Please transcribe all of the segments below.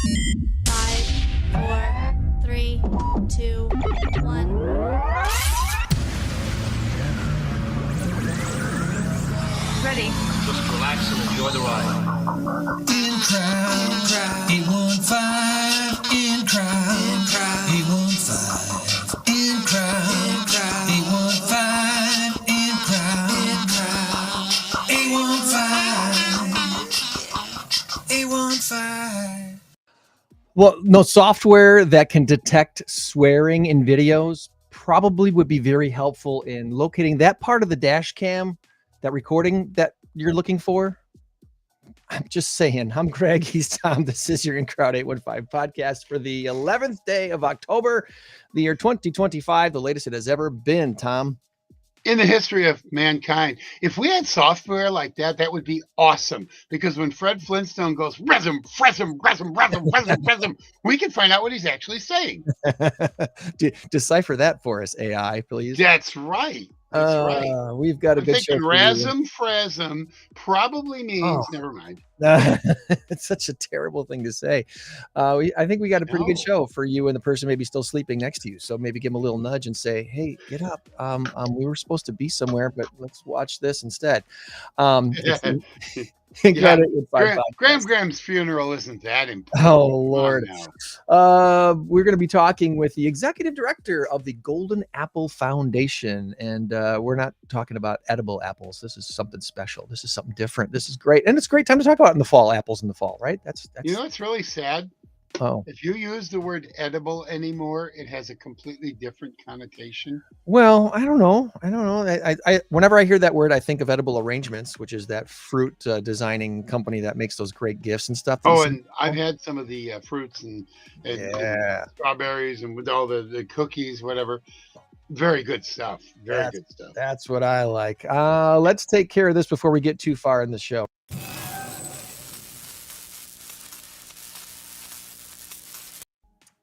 5, 4, 3, 2, 1. Ready. Just relax and enjoy the ride. In crowd, 815. In crowd, 815. In crowd, 815. In crowd, 815. 815. Well, no, software that can detect swearing in videos probably would be very helpful in locating that part of the dash cam, that recording that you're looking for. I'm just saying. I'm Greg. He's Tom. This is your In Crowd 815 podcast for the 11th day of October, the year 2025, the latest it has ever been, Tom. In the history of mankind. If we had software like that, that would be awesome. Because when Fred Flintstone goes, "Resum, fresum, resum, resum, resum, resum," we can find out what he's actually saying. Decipher that for us, AI, please. That's right. That's right. We've got a I'm good show thinking for you. rasum, frasum probably means, never mind. It's such a terrible thing to say. I think we got a pretty good show for you and the person maybe still sleeping next to you. So maybe give them a little nudge and say, "Hey, get up. We were supposed to be somewhere, but let's watch this instead." Graham's funeral isn't that important. Oh, Lord. We're going to be talking with the executive director of the Golden Apple Foundation. And we're not talking about edible apples. This is something special. This is something different. This is great. And it's a great time to talk about in the fall, apples in the fall, right? That's You know what's really sad? Oh, If you use the word edible anymore, it has a completely different connotation. well, I don't know. I whenever I hear that word, I think of Edible Arrangements, which is that fruit designing company that makes those great gifts and stuff. Oh, and I've had some of the fruits and Yeah. strawberries and with all the cookies, whatever. Very good stuff. Very good stuff. That's what I like. Let's take care of this before we get too far in the show.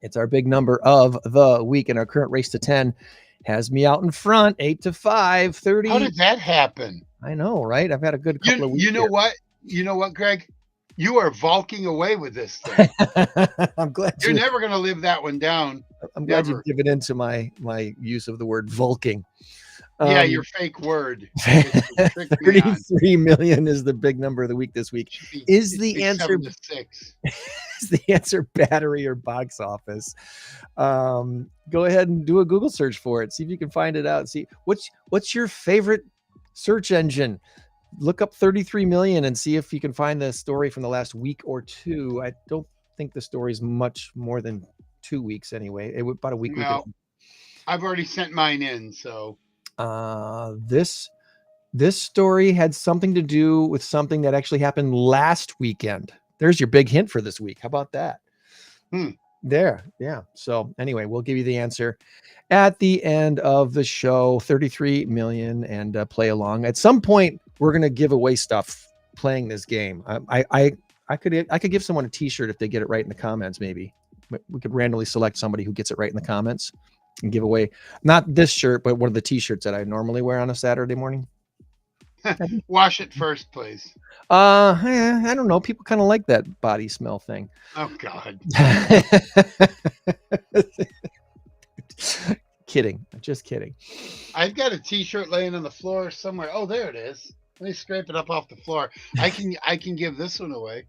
It's our big number of the week, and our current race to 10 has me out in front, 8-5, 30. How did that happen? I know, right? I've had a good couple of weeks. You know here. what? You know what, Greg? You are valking away with this thing. I'm glad You're never going to live that one down. I'm glad never. you've given in to my use of the word vulking. Yeah, your fake word. It tricked me on. 33 million is the big number of the week this week. Is the answer 7 to 6. is the answer battery or box office? Go ahead and do a Google search for it. See if you can find it out. See what's your favorite search engine. Look up 33 million and see if you can find the story from the last week or two. I don't think the story is much more than 2 weeks anyway. It was about a week. Well, I've already sent mine in, so this story had something to do with something that actually happened last weekend. There's your big hint for this week. How about that? There. Yeah. So anyway, we'll give you the answer at the end of the show. 33 million and play along. At some point, we're going to give away stuff playing this game. I could give someone a t-shirt if they get it right in the comments. Maybe we could randomly select somebody who gets it right in the comments and give away not this shirt, but one of the t-shirts that I normally wear on a Saturday morning. wash it first, please. I don't know. People kind of like that body smell thing. Oh, God. Kidding. Just kidding. I've got a t-shirt laying on the floor somewhere. Oh, there it is. Let me scrape it up off the floor. I can give this one away.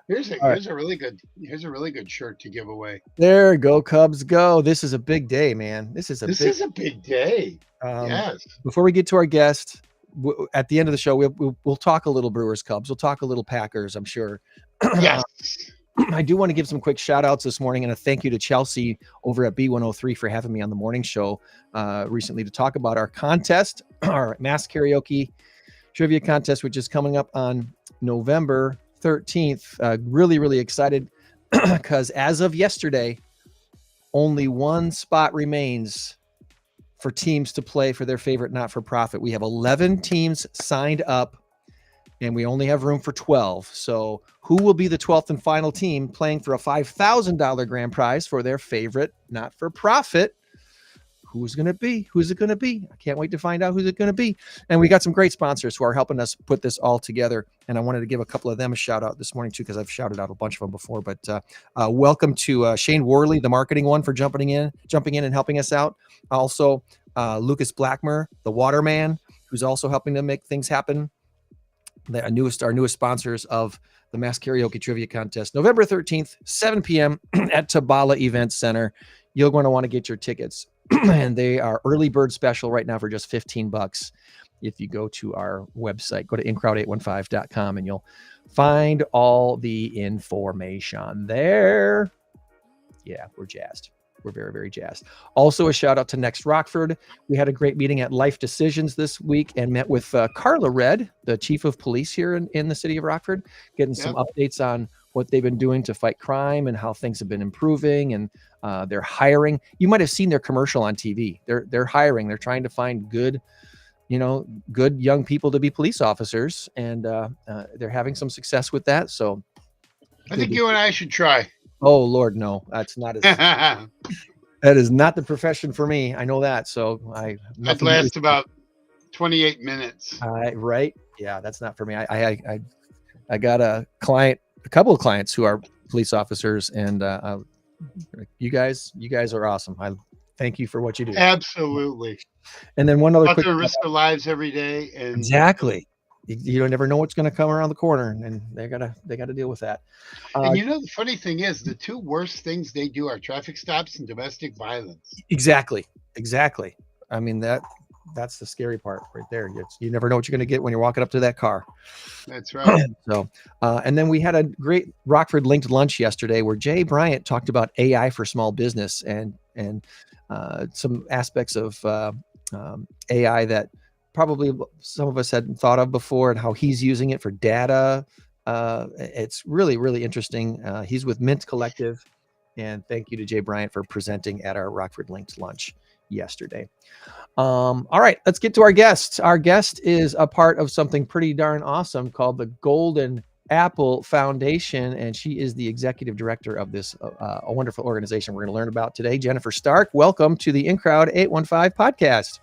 Here's a really good shirt to give away. There, go Cubs, go! This is a big day, man. This is a big day. Yes. Before we get to our guest, at the end of the show, we'll talk a little Brewers Cubs. We'll talk a little Packers. I'm sure. Yes. I do want to give some quick shout outs this morning and a thank you to Chelsea over at B103 for having me on the morning show recently to talk about our contest, our mass karaoke trivia contest, which is coming up on November 13th. Really, really excited because as of yesterday, only one spot remains for teams to play for their favorite not-for-profit. We have 11 teams signed up and we only have room for 12. So who will be the 12th and final team playing for a $5,000 grand prize for their favorite not-for-profit? who's going to be? Who's it going to be? I can't wait to find out who's it going to be. And we got some great sponsors who are helping us put this all together. And I wanted to give a couple of them a shout out this morning too, because I've shouted out a bunch of them before. But welcome to Shane Worley, the marketing one, for jumping in and helping us out. Also, Lucas Blackmer, the Waterman, who's also helping to make things happen. Our newest sponsors of the Mass Karaoke Trivia Contest, November 13th, 7 p.m. at Tabala Event Center. You're going to want to get your tickets. And they are early bird special right now for just $15. If you go to our website, go to incrowd815.com and you'll find all the information there. Yeah, we're jazzed. We're very, very jazzed. Also, a shout out to Next Rockford. We had a great meeting at Life Decisions this week and met with Carla Red, the chief of police here in the city of Rockford, getting some updates on what they've been doing to fight crime and how things have been improving. And they're hiring. You might have seen their commercial on TV. They're hiring. They're trying to find good young people to be police officers, and they're having some success with that. So I think you and I should try. Oh Lord, no, that's not as that is not the profession for me. I know that. So that lasts about 28 minutes. Right. Yeah, that's not for me. I got a couple of clients who are police officers, and you guys are awesome. I thank you for what you do. Absolutely. And then one other quick, risk their lives every day. And exactly. You don't never know what's going to come around the corner, and they gotta deal with that. And the funny thing is, the two worst things they do are traffic stops and domestic violence. Exactly. I mean, that's the scary part right there. You never know what you're going to get when you're walking up to that car. That's right. So, and then we had a great Rockford linked lunch yesterday where Jay Bryant talked about AI for small business and some aspects of AI that probably some of us hadn't thought of before, and how he's using it for data. It's really, really interesting. He's with Mint Collective, and thank you to Jay Bryant for presenting at our Rockford Linked lunch yesterday. All right, let's get to our guest. Our guest is a part of something pretty darn awesome called the Golden Apple Foundation, and she is the executive director of this a wonderful organization we're going to learn about today. Jennifer Stark, welcome to the In Crowd 815 podcast.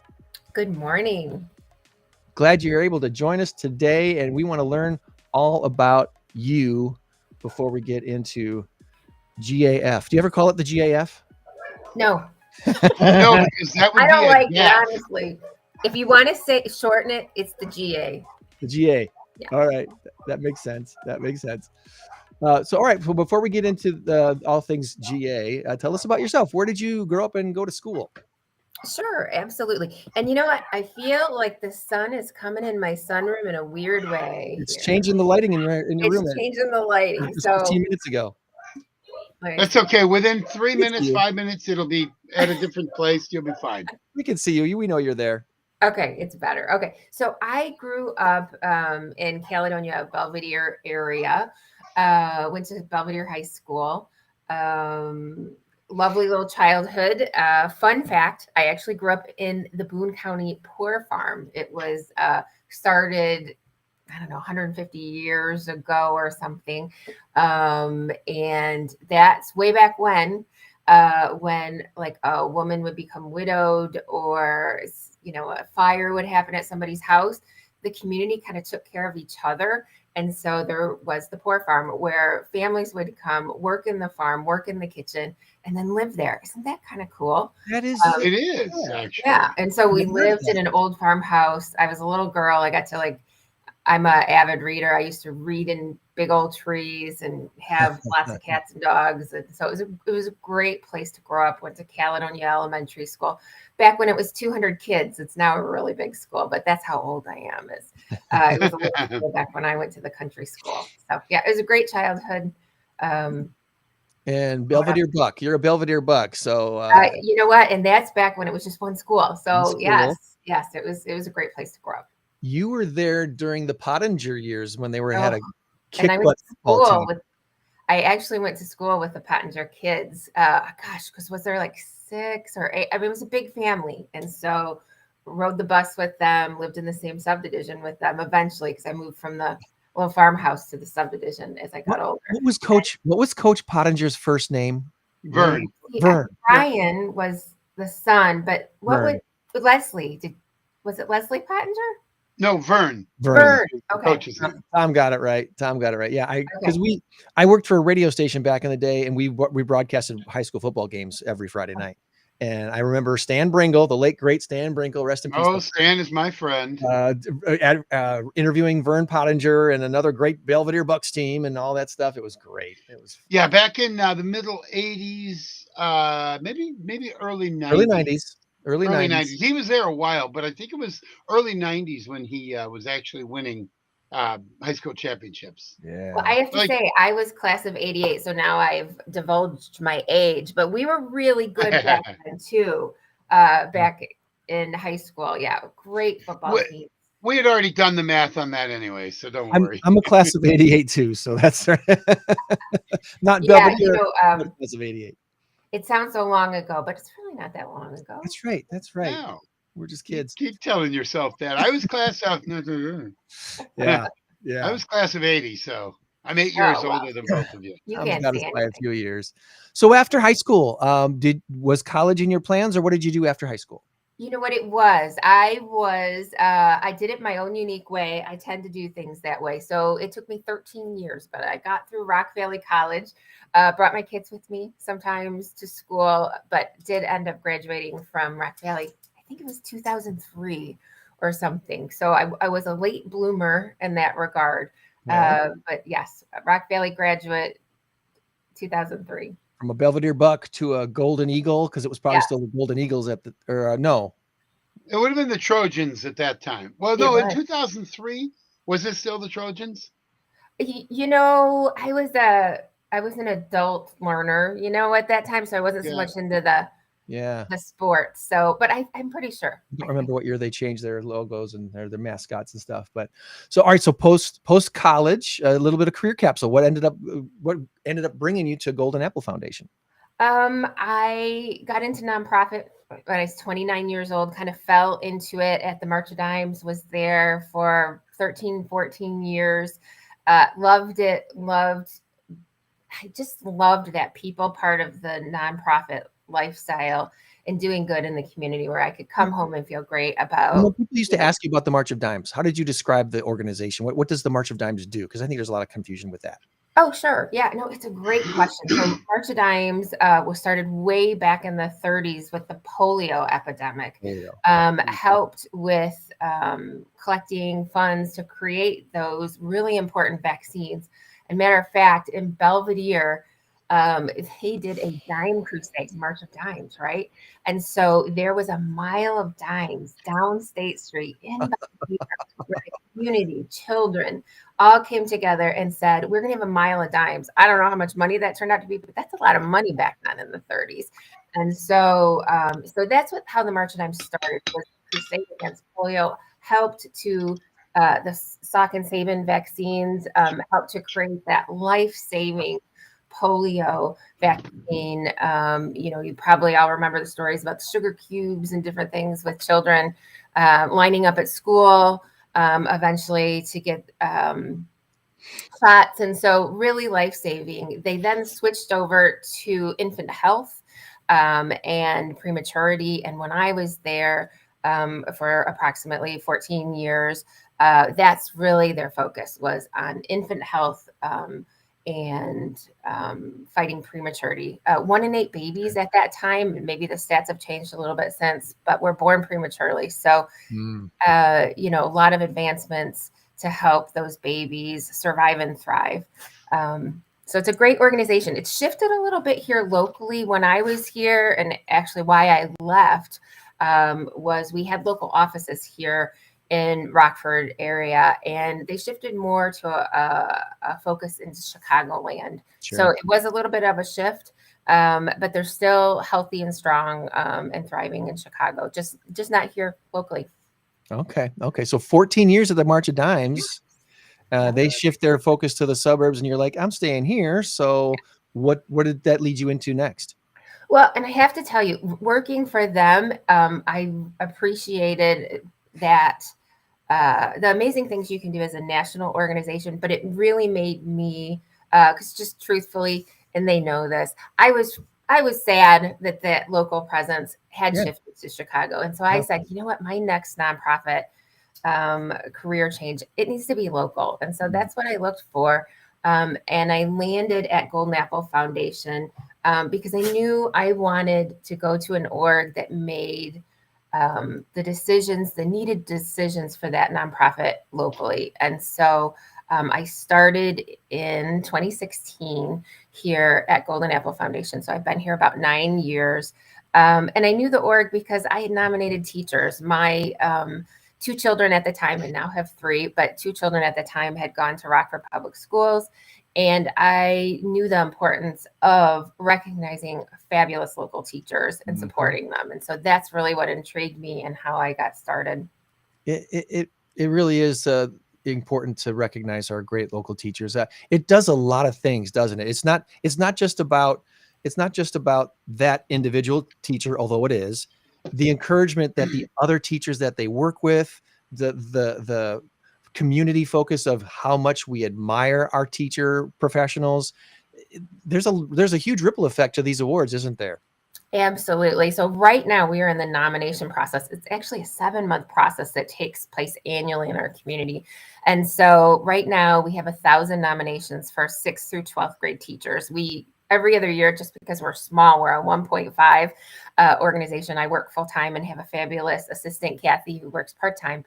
Good morning. Glad you're able to join us today, and we want to learn all about you before we get into GAF. Do you ever call it the GAF? No. No, because that would I don't like gap. it, honestly. If you want to shorten it, it's the GA. The GA. Yeah. All right. That makes sense. So, all right. So before we get into all things GA, tell us about yourself. Where did you grow up and go to school? Sure, absolutely. And you know what? I feel like the sun is coming in my sunroom in a weird way. It's changing the lighting in your room. It's changing the lighting. Just So 15 minutes ago. That's okay. Within 3 minutes, 5 minutes, it'll be at a different place. You'll be fine. We can see you. We know you're there. Okay, it's better. Okay, so I grew up in Caledonia, Belvedere area. Went to Belvedere High School. Lovely little childhood. Fun fact, I actually grew up in the Boone County Poor Farm. It was started, I don't know, 150 years ago or something. And that's way back when like a woman would become widowed, or, a fire would happen at somebody's house. The community kind of took care of each other. And so there was the Poor Farm where families would come work in the farm, work in the kitchen, and then live there. Isn't that kind of cool? That is. It is, actually. Yeah. And so we lived in an old farmhouse. I was a little girl. I got to I'm an avid reader. I used to read in big old trees and have lots of cats and dogs. And so it was a great place to grow up. Went to Caledonia Elementary School. Back when it was 200 kids, it's now a really big school, but that's how old I am. It was a little school back when I went to the country school. So yeah, it was a great childhood. And Belvedere Buck, you're a Belvedere Buck. So you know what? And that's back when it was just one school. So yes, it was a great place to grow up. You were there during the Pottinger years when they had a and I went to school I actually went to school with the Pottinger kids. Because was there like 6 or 8? I mean, it was a big family. And so rode the bus with them, lived in the same subdivision with them eventually, because I moved from the little farmhouse to the subdivision as I got older. What was Coach Pottinger's first name? Vern. Brian was the son, but what Vern. would Leslie? Was it Leslie Pottinger? No, Vern. Vern. The Okay. coach's name. Tom got it right. Yeah, because I worked for a radio station back in the day, and we broadcasted high school football games every Friday night. And I remember Stan Bringle, the late great Stan Bringle, rest in peace. Oh, Stan is my friend. Interviewing Vern Pottinger and another great Belvedere Bucks team and all that stuff. It was great. It was back in the middle '80s, maybe early '90s. Early 90s. He was there a while, but I think it was early '90s when he was actually winning high school championships. Yeah. Well, I have to say, I was class of '88, so now I've divulged my age, but we were really good back then too. Back in high school, yeah, great football team. We had already done the math on that anyway, so don't worry. I'm a class of '88 too, so that's right. Not Belvedere, class of '88. It sounds so long ago, but it's really not that long ago. That's right. No. We're just kids. Keep telling yourself that. I was class of yeah. I was class of '80, so I'm 8 years older than both of you. You I've can't got us see by a few years. So after high school, was college in your plans, or what did you do after high school? You know what it was? I did it my own unique way. I tend to do things that way. So it took me 13 years, but I got through Rock Valley College, brought my kids with me sometimes to school, but did end up graduating from Rock Valley. I think it was 2003 or something. So I was a late bloomer in that regard. But yes, Rock Valley graduate, 2003. From a Belvedere Buck to a Golden Eagle, because it was probably still the Golden Eagles no. It would have been the Trojans at that time. Well, no, in 2003, was it still the Trojans? You know, I was an adult learner, at that time, so I wasn't so much into the sports. So, but I'm pretty sure. I don't remember what year they changed their logos and their mascots and stuff. But so, all right. So post college, a little bit of career capsule. What ended up bringing you to Golden Apple Foundation? I got into nonprofit when I was 29 years old, kind of fell into it at the March of Dimes, was there for 13, 14 years. Loved it. I just loved that people part of the nonprofit lifestyle and doing good in the community, where I could come home and feel great about. People used to ask you about the March of Dimes. How did you describe the organization? What does the March of Dimes do? Because I think there's a lot of confusion with that. Oh, sure. Yeah, no, it's a great question. So March of Dimes was started way back in the 30s with the polio epidemic. Helped with collecting funds to create those really important vaccines. And matter of fact, in Belvedere, they did a dime crusade, March of Dimes, right? And so there was a mile of dimes down State Street in Belvedere, where the community, children, all came together and said, we're going to have a mile of dimes. I don't know how much money that turned out to be, but that's a lot of money back then in the 30s. And so that's how the March of Dimes started, was crusade against polio, helped to the Salk and Sabin vaccines, helped to create that life-saving polio vaccine. You probably all remember the stories about the sugar cubes and different things with children lining up at school, eventually to get shots. And so really life-saving. They then switched over to infant health and prematurity. And when I was there for approximately 14 years, that's really their focus, was on infant health and fighting prematurity. 1 in 8 babies at that time, maybe the stats have changed a little bit since, but were born prematurely. So, a lot of advancements to help those babies survive and thrive. So it's a great organization. It's shifted a little bit here locally when I was here, and actually why I left was we had local offices here in Rockford area, and they shifted more to a focus into Chicagoland. Sure. So it was a little bit of a shift, but they're still healthy and strong and thriving in Chicago, just not here locally. Okay. So 14 years of the March of Dimes, they shift their focus to the suburbs, and you're like, I'm staying here. So what did that lead you into next? Well, and I have to tell you, working for them, I appreciated that the amazing things you can do as a national organization, but it really made me, because just truthfully, and they know this, I was I was sad that that local presence had Yeah. shifted to Chicago. And so I Yeah. said, you know what, my next nonprofit career change, it needs to be local. And so that's what I looked for. And I landed at Golden Apple Foundation because I knew I wanted to go to an org that made the needed decisions for that nonprofit locally. And so I started in 2016 here at Golden Apple Foundation. So I've been here about 9 years. And I knew the org because I had nominated teachers. My two children at the time, and now have three, but two children at the time had gone to Rockford Public Schools. And I knew the importance of recognizing fabulous local teachers and supporting them. And so that's really what intrigued me and how I got started. It really is important to recognize our great local teachers. It does a lot of things, doesn't it? It's not just about that individual teacher, although it is. The encouragement that the other teachers that they work with, the community focus of how much we admire our teacher professionals. There's a huge ripple effect to these awards, isn't there? Absolutely. So right now we are in the nomination process. It's actually a 7-month process that takes place annually in our community. And so right now we have 1,000 nominations for 6th through 12th grade teachers. We every other year, just because we're small, we're a 1.5 organization. I work full time and have a fabulous assistant, Kathy, who works part time.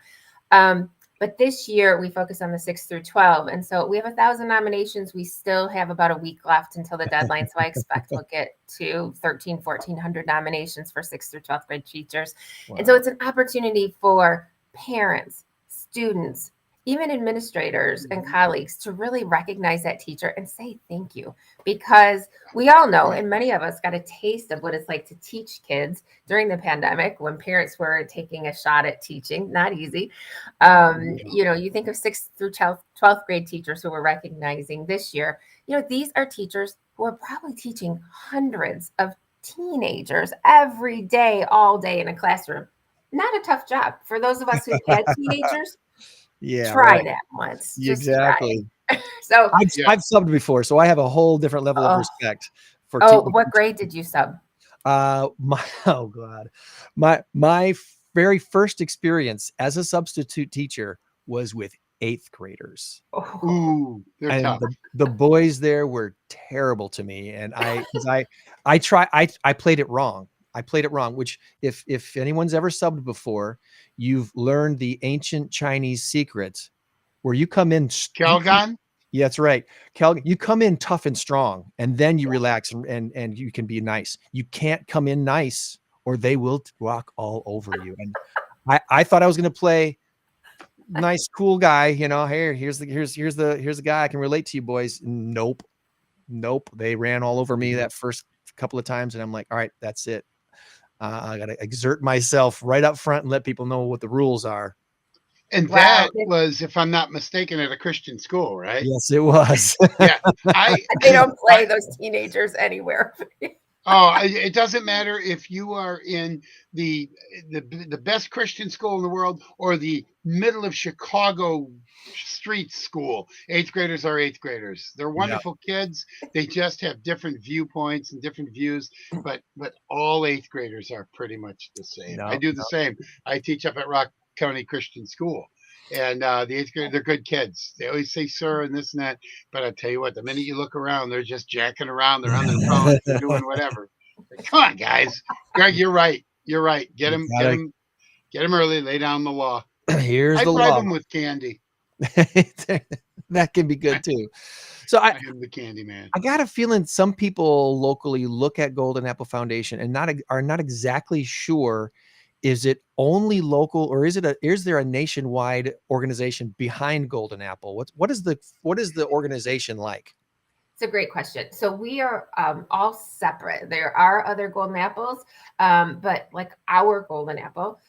But this year we focus on the 6 through 12. And so we have 1,000 nominations. We still have about a week left until the deadline. So I expect we'll get to 1,400 nominations for 6th through 12th grade teachers. Wow. And so it's an opportunity for parents, students, even administrators and colleagues to really recognize that teacher and say thank you, because we all know, and many of us got a taste of what it's like to teach kids during the pandemic when parents were taking a shot at teaching. Not easy. You think of 6th through 12th grade teachers who we're recognizing this year. These are teachers who are probably teaching hundreds of teenagers every day, all day in a classroom. Not a tough job for those of us who've had teenagers. Yeah, try that once. Exactly. So I've subbed before, so I have a whole different level of respect for. What grade did you sub? My very first experience as a substitute teacher was with 8th graders. Ooh, they're tough. The boys there were terrible to me, and I played it wrong. Which if anyone's ever subbed before, you've learned the ancient Chinese secret where you come in. Calgon? Yeah, that's right. You come in tough and strong, and then you relax and you can be nice. You can't come in nice or they will walk all over you. And I thought I was going to play nice, cool guy, here's the guy. I can relate to you boys. Nope. They ran all over me that first couple of times. And I'm like, all right, that's it. I got to exert myself right up front and let people know what the rules are. And that was, if I'm not mistaken, at a Christian school, right? Yes, it was. Yeah. They don't play those teenagers anywhere. It doesn't matter if you are in the best Christian school in the world or the middle of Chicago street school. 8th graders are 8th graders. They're wonderful kids. They just have different viewpoints and different views, but all 8th graders are pretty much the same. I do the same. I teach up at Rock County Christian School. And the 8th grade, they're good kids. They always say sir and this and that. But I tell you what, the minute you look around, they're just jacking around. They're on their phones. They're doing whatever. Come on, guys. Greg, you're right. Get them early. Lay down the law. Here's the law. I bribe them with candy. That can be good too. So I am the candy man. I got a feeling some people locally look at Golden Apple Foundation and are not exactly sure. Is it only local, or is there a nationwide organization behind Golden Apple? What is the organization like? It's a great question. So we are all separate. There are other Golden Apples, but like our Golden Apple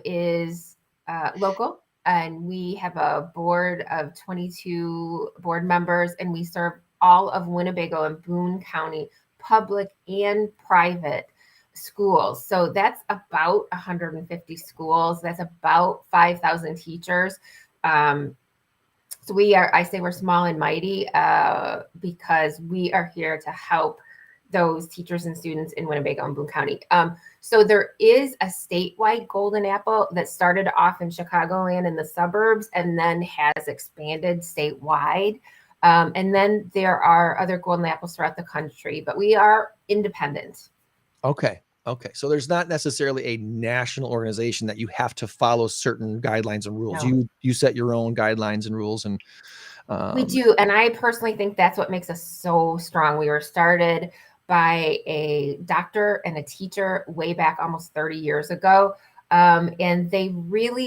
is local, and we have a board of 22 board members, and we serve all of Winnebago and Boone County, public and private schools. So that's about 150 schools. That's about 5,000 teachers. So I say we're small and mighty because we are here to help those teachers and students in Winnebago and Boone County. So there is a statewide Golden Apple that started off in Chicagoland in the suburbs and then has expanded statewide. And then there are other Golden Apples throughout the country, but we are independent. Okay. Okay. So there's not necessarily a national organization that you have to follow certain guidelines and rules. No. You set your own guidelines and rules, and we do. And I personally think that's what makes us so strong. We were started by a doctor and a teacher way back almost 30 years ago. And they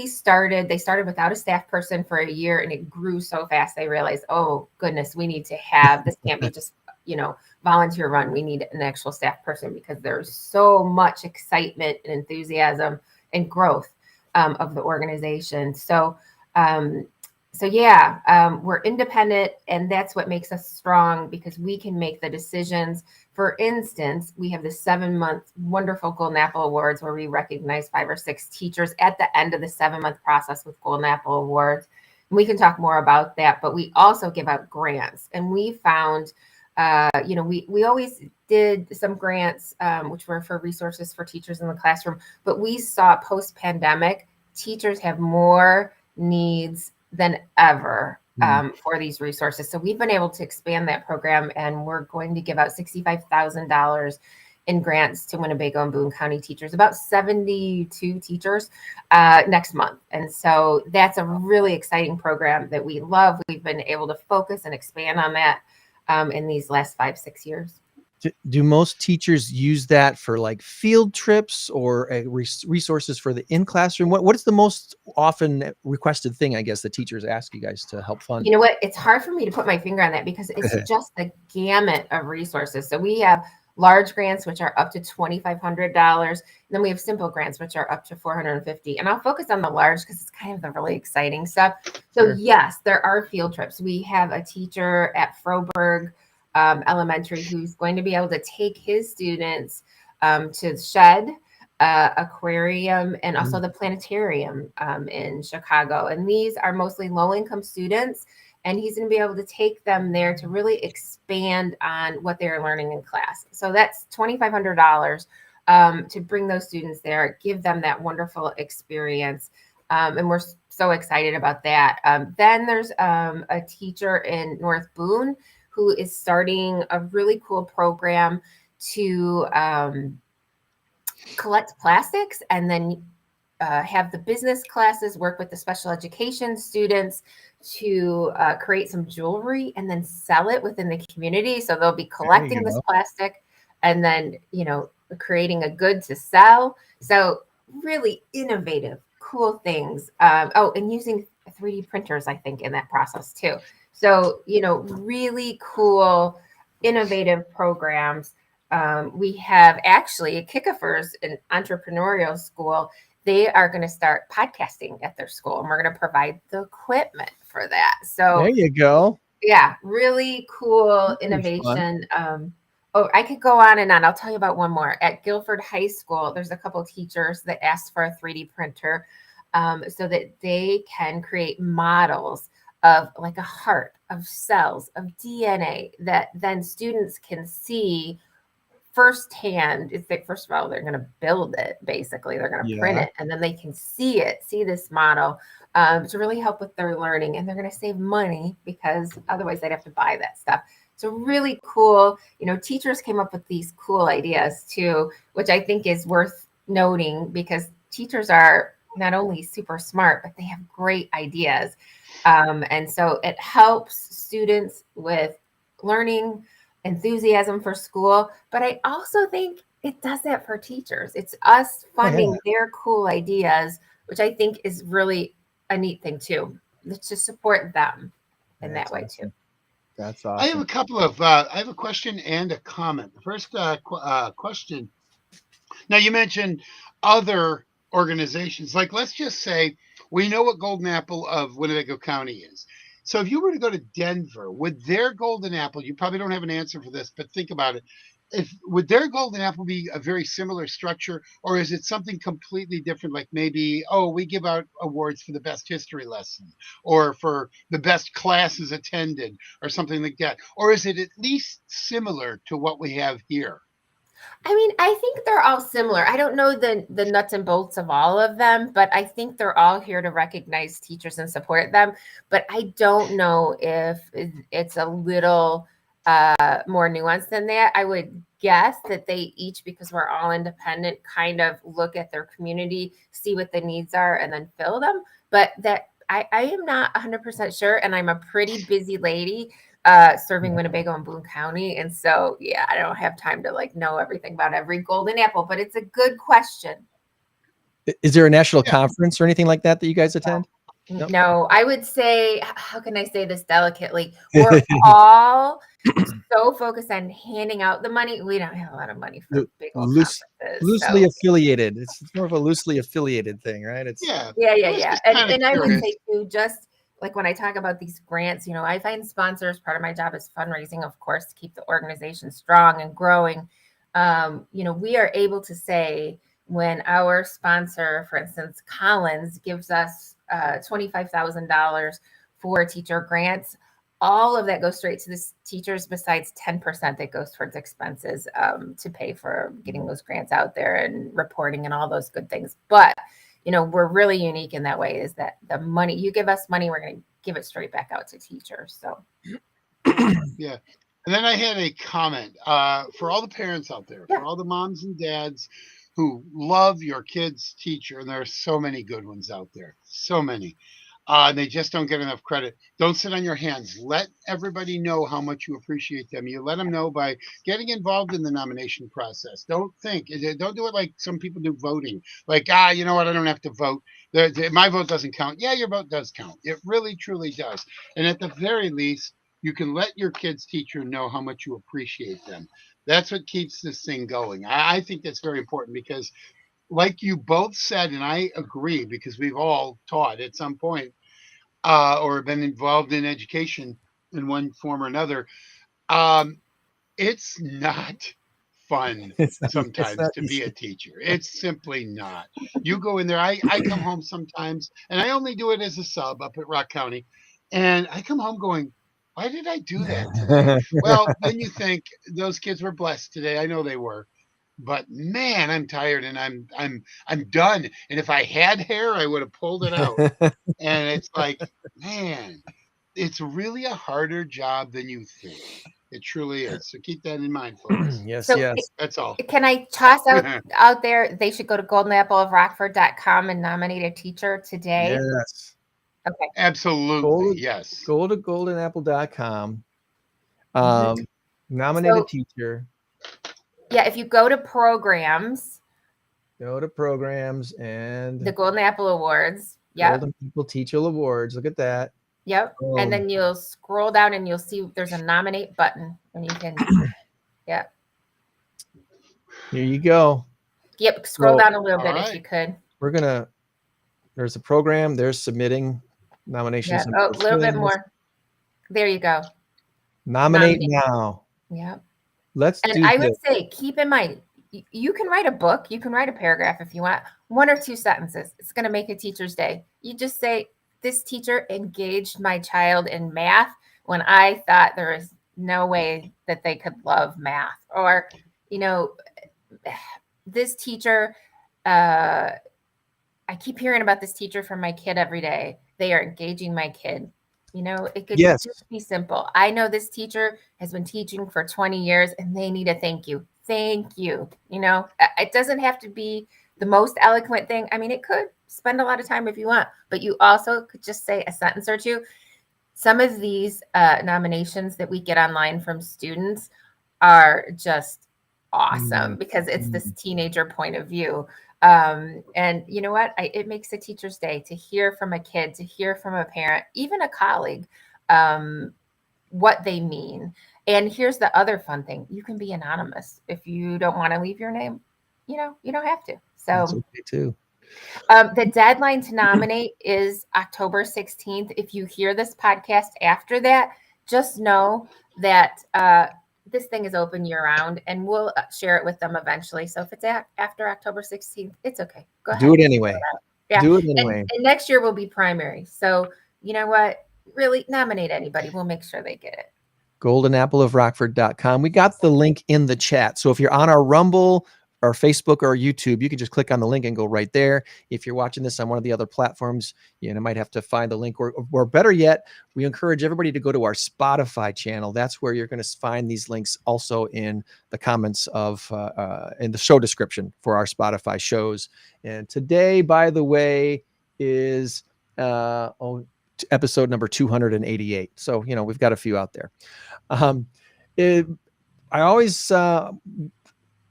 started without a staff person for a year, and it grew so fast. They realized, oh goodness, we need to have, this can't be just, volunteer run. We need an actual staff person because there's so much excitement and enthusiasm and growth of the organization. So we're independent, and that's what makes us strong because we can make the decisions. For instance, we have the 7-month wonderful Golden Apple Awards where we recognize 5 or 6 teachers at the end of the 7-month process with Golden Apple Awards. And we can talk more about that, but we also give out grants. And we found, we always did some grants, which were for resources for teachers in the classroom, but we saw post-pandemic, teachers have more needs than ever for these resources. So we've been able to expand that program, and we're going to give out $65,000 in grants to Winnebago and Boone County teachers, about 72 teachers next month. And so that's a really exciting program that we love. We've been able to focus and expand on that in these last 5-6 years. Do most teachers use that for like field trips or resources for the in-classroom? What is the most often requested thing, I guess, that teachers ask you guys to help fund? You know what? It's hard for me to put my finger on that because it's just the gamut of resources. So we have large grants, which are up to $2,500. And then we have simple grants, which are up to $450. And I'll focus on the large because it's kind of the really exciting stuff. So yes, there are field trips. We have a teacher at Froberg Elementary who's going to be able to take his students to Shed Aquarium and also the planetarium in Chicago. And these are mostly low-income students, and he's going to be able to take them there to really expand on what they're learning in class. So that's $2,500 to bring those students there, give them that wonderful experience. And we're so excited about that. Then there's a teacher in North Boone who is starting a really cool program to collect plastics and then have the business classes work with the special education students to create some jewelry and then sell it within the community. So they'll be collecting this plastic and then, creating a good to sell. So really innovative, cool things. And using 3D printers, I think, in that process too. So, really cool, innovative programs. We have actually at Kickafers, an entrepreneurial school. They are going to start podcasting at their school, and we're going to provide the equipment for that. So there you go. Yeah, really cool innovation. I could go on and on. I'll tell you about one more. At Guilford High School, there's a couple of teachers that asked for a 3D printer so that they can create models of like a heart, of cells, of DNA that then students can see firsthand. It's like, first of all, they're going to build it, basically. They're going to print it, and then they can see this model to really help with their learning. And they're going to save money because otherwise they'd have to buy that stuff. So really cool. Teachers came up with these cool ideas too, which I think is worth noting because teachers are not only super smart, but they have great ideas. And so it helps students with learning, enthusiasm for school. But I also think it does that for teachers. It's us funding their cool ideas, which I think is really a neat thing too. Let's just support them in that way too. That's awesome. I have a couple of, I have a question and a comment. The first question. Now you mentioned other organizations, like let's just say we know what Golden Apple of Winnebago County is. So if you were to go to Denver, would their Golden Apple, you probably don't have an answer for this, but think about it. if would their golden apple be a very similar structure, or is it something completely different? Like maybe, oh, we give out awards for the best history lesson, or for the best classes attended, or something like that, or is it at least similar to what we have here? I mean, I think they're all similar. I don't know the nuts and bolts of all of them, but I think they're all here to recognize teachers and support them. But I don't know if it's a little more nuanced than that. I would guess that they each, because we're all independent, kind of look at their community, see what the needs are, and then fill them. But that I am not 100% sure, and I'm a pretty busy lady serving Winnebago and Boone County. And so, yeah, I don't have time to like know everything about every golden apple, but it's a good question. Is there a national conference or anything like that that you guys attend? Nope. No, I would say, how can I say this delicately? We're all so focused on handing out the money. We don't have a lot of money for big old conferences. Loosely affiliated. It's more of a loosely affiliated thing, right? It's yeah. And I would say too, just like when I talk about these grants, I find sponsors, part of my job is fundraising, of course, to keep the organization strong and growing. We are able to say when our sponsor, for instance, Collins, gives us $25,000 for teacher grants, all of that goes straight to the teachers besides 10% that goes towards expenses to pay for getting those grants out there and reporting and all those good things. But we're really unique in that way, is that the money, you give us money, we're going to give it straight back out to teachers. So, yeah. And then I had a comment for all the parents out there, for all the moms and dads who love your kid's teacher. And there are so many good ones out there, so many. And they just don't get enough credit. Don't sit on your hands. Let everybody know how much you appreciate them. You let them know by getting involved in the nomination process. Don't do it like some people do voting. Like, you know what? I don't have to vote. My vote doesn't count. Yeah, your vote does count. It really, truly does. And at the very least, you can let your kid's teacher know how much you appreciate them. That's what keeps this thing going. I think that's very important because, like you both said, and I agree, because we've all taught at some point or been involved in education in one form or another. It's not fun sometimes to be a teacher. It's simply not. You go in there. I come home sometimes, and I only do it as a sub up at Rock County, and I come home going, why did I do that today? Well, then you think those kids were blessed today. I know they were. But man, I'm tired and I'm done. And if I had hair, I would have pulled it out. And it's like, man, it's really a harder job than you think. It truly is. So keep that in mind, folks. Yes. That's all. Can I toss out there? They should go to goldenappleofrockford.com and nominate a teacher today. Yes. Okay. Absolutely. Yes. Go to goldenapple.com. Nominate a teacher. Yeah, if you go to programs. Go to programs and the Golden Apple Awards. Yeah. Golden Apple Teacher Awards. Look at that. Yep. And then you'll scroll down and you'll see there's a nominate button and you can, yeah. Here you go. Yep. Scroll down a little bit if you could. There's a program. There's submitting nominations. Yeah. Oh, a little bit more. There you go. Nominate now. Yep. I would say, keep in mind, you can write a book. You can write a paragraph if you want. 1 or 2 sentences. It's going to make a teacher's day. You just say, this teacher engaged my child in math when I thought there was no way that they could love math. Or, this teacher, I keep hearing about this teacher from my kid every day. They are engaging my kid. It could just be simple. I know this teacher has been teaching for 20 years and they need a thank you. Thank you. It doesn't have to be the most eloquent thing. I mean, it could spend a lot of time if you want, but you also could just say a sentence or two. Some of these nominations that we get online from students are just awesome because it's this teenager point of view. And you know what? It makes a teacher's day to hear from a kid, to hear from a parent, even a colleague, what they mean. And here's the other fun thing. You can be anonymous. If you don't want to leave your name, you don't have to. So that's okay too. The deadline to nominate is October 16th. If you hear this podcast after that, just know that this thing is open year round, and we'll share it with them eventually. So if it's after October 16th, it's okay. Go ahead. Do it anyway. Yeah. Do it anyway. And next year will be primary. So you know what? Really nominate anybody. We'll make sure they get it. goldenappleofrockford.com. We got the link in the chat. So if you're on our Rumble or Facebook or YouTube, you can just click on the link and go right there. If you're watching this on one of the other platforms, you might have to find the link, or better yet, we encourage everybody to go to our Spotify channel. That's where you're going to find these links also in the comments of in the show description for our Spotify shows. And today, by the way, is episode number 288. So, we've got a few out there. I always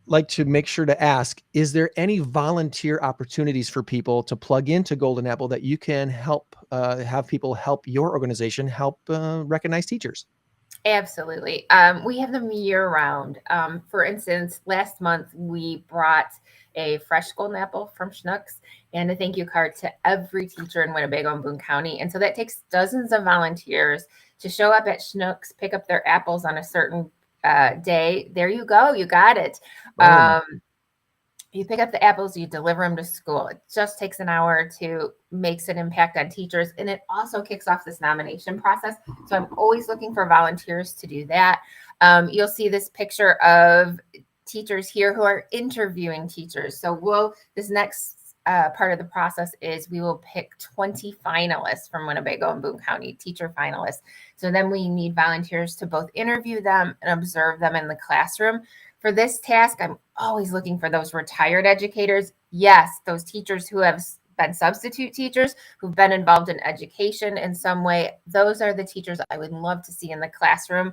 like to make sure to ask, is there any volunteer opportunities for people to plug into Golden Apple that you can help have people help your organization help recognize teachers? Absolutely. We have them year round. For instance, last month we brought a fresh Golden Apple from Schnucks and a thank you card to every teacher in Winnebago and Boone County. And so that takes dozens of volunteers to show up at Schnucks, pick up their apples on a certain day. There you go. You got it. You pick up the apples, you deliver them to school. It just takes an hour or two, makes an impact on teachers. And it also kicks off this nomination process. So I'm always looking for volunteers to do that. You'll see this picture of teachers here who are interviewing teachers. So this next part of the process is we will pick 20 finalists from Winnebago and Boone County, teacher finalists. So then we need volunteers to both interview them and observe them in the classroom. For this task, I'm always looking for those retired educators. Yes, those teachers who have been substitute teachers, who've been involved in education in some way. Those are the teachers I would love to see in the classroom,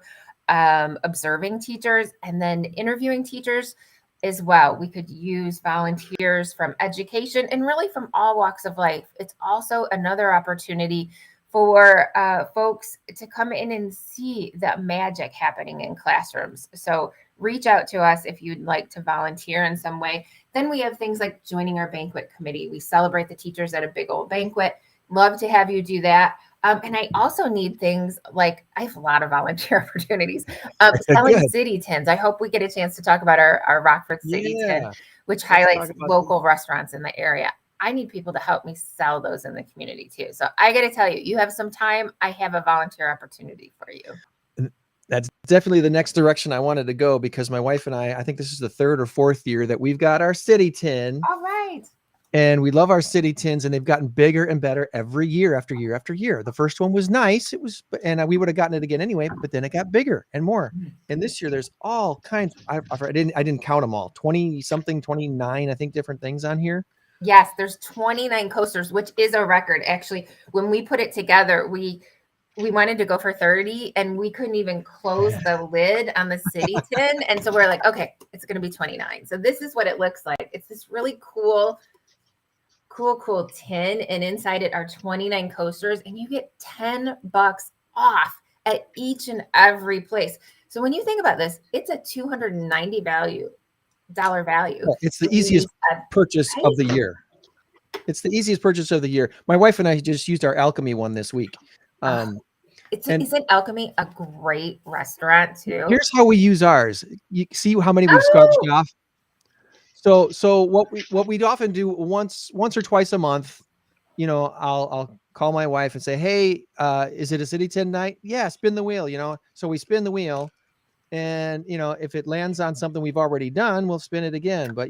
observing teachers and then interviewing teachers as well. We could use volunteers from education and really from all walks of life. It's also another opportunity for folks to come in and see the magic happening in classrooms. So reach out to us if you'd like to volunteer in some way. Then we have things like joining our banquet committee. We celebrate the teachers at a big old banquet. Love to have you do that. And I also need things like, I have a lot of volunteer opportunities. Selling city tins. I hope we get a chance to talk about our Rockford City tin, which highlights local restaurants in the area. I need people to help me sell those in the community too. So I got to tell you, you have some time. I have a volunteer opportunity for you. That's definitely the next direction I wanted to go, because my wife and I think this is the third or fourth year that we've got our city tin. All right. And we love our city tins, and they've gotten bigger and better every year after year after year. The first one was nice. And we would have gotten it again anyway, but then it got bigger and more. And this year there's all kinds. I didn't count them all. 20 something, 29, I think, different things on here. Yes, there's 29 coasters, which is a record. Actually, when we put it together, we wanted to go for 30 and we couldn't even close the lid on the city tin. And so we're like, okay, it's going to be 29. So this is what it looks like. It's this really cool tin. And inside it are 29 coasters, and you get $10 off at each and every place. So when you think about this, it's a $290 value. It's the easiest purchase of the year. It's the easiest purchase of the year. My wife and I just used our Alchemy one this week. Isn't Alchemy a great restaurant too? Here's how we use ours. You see how many we've scratched off. So what we'd often do once or twice a month, I'll call my wife and say, hey, is it a city tin night? Yeah, spin the wheel. So we spin the wheel. And, if it lands on something we've already done, we'll spin it again. But,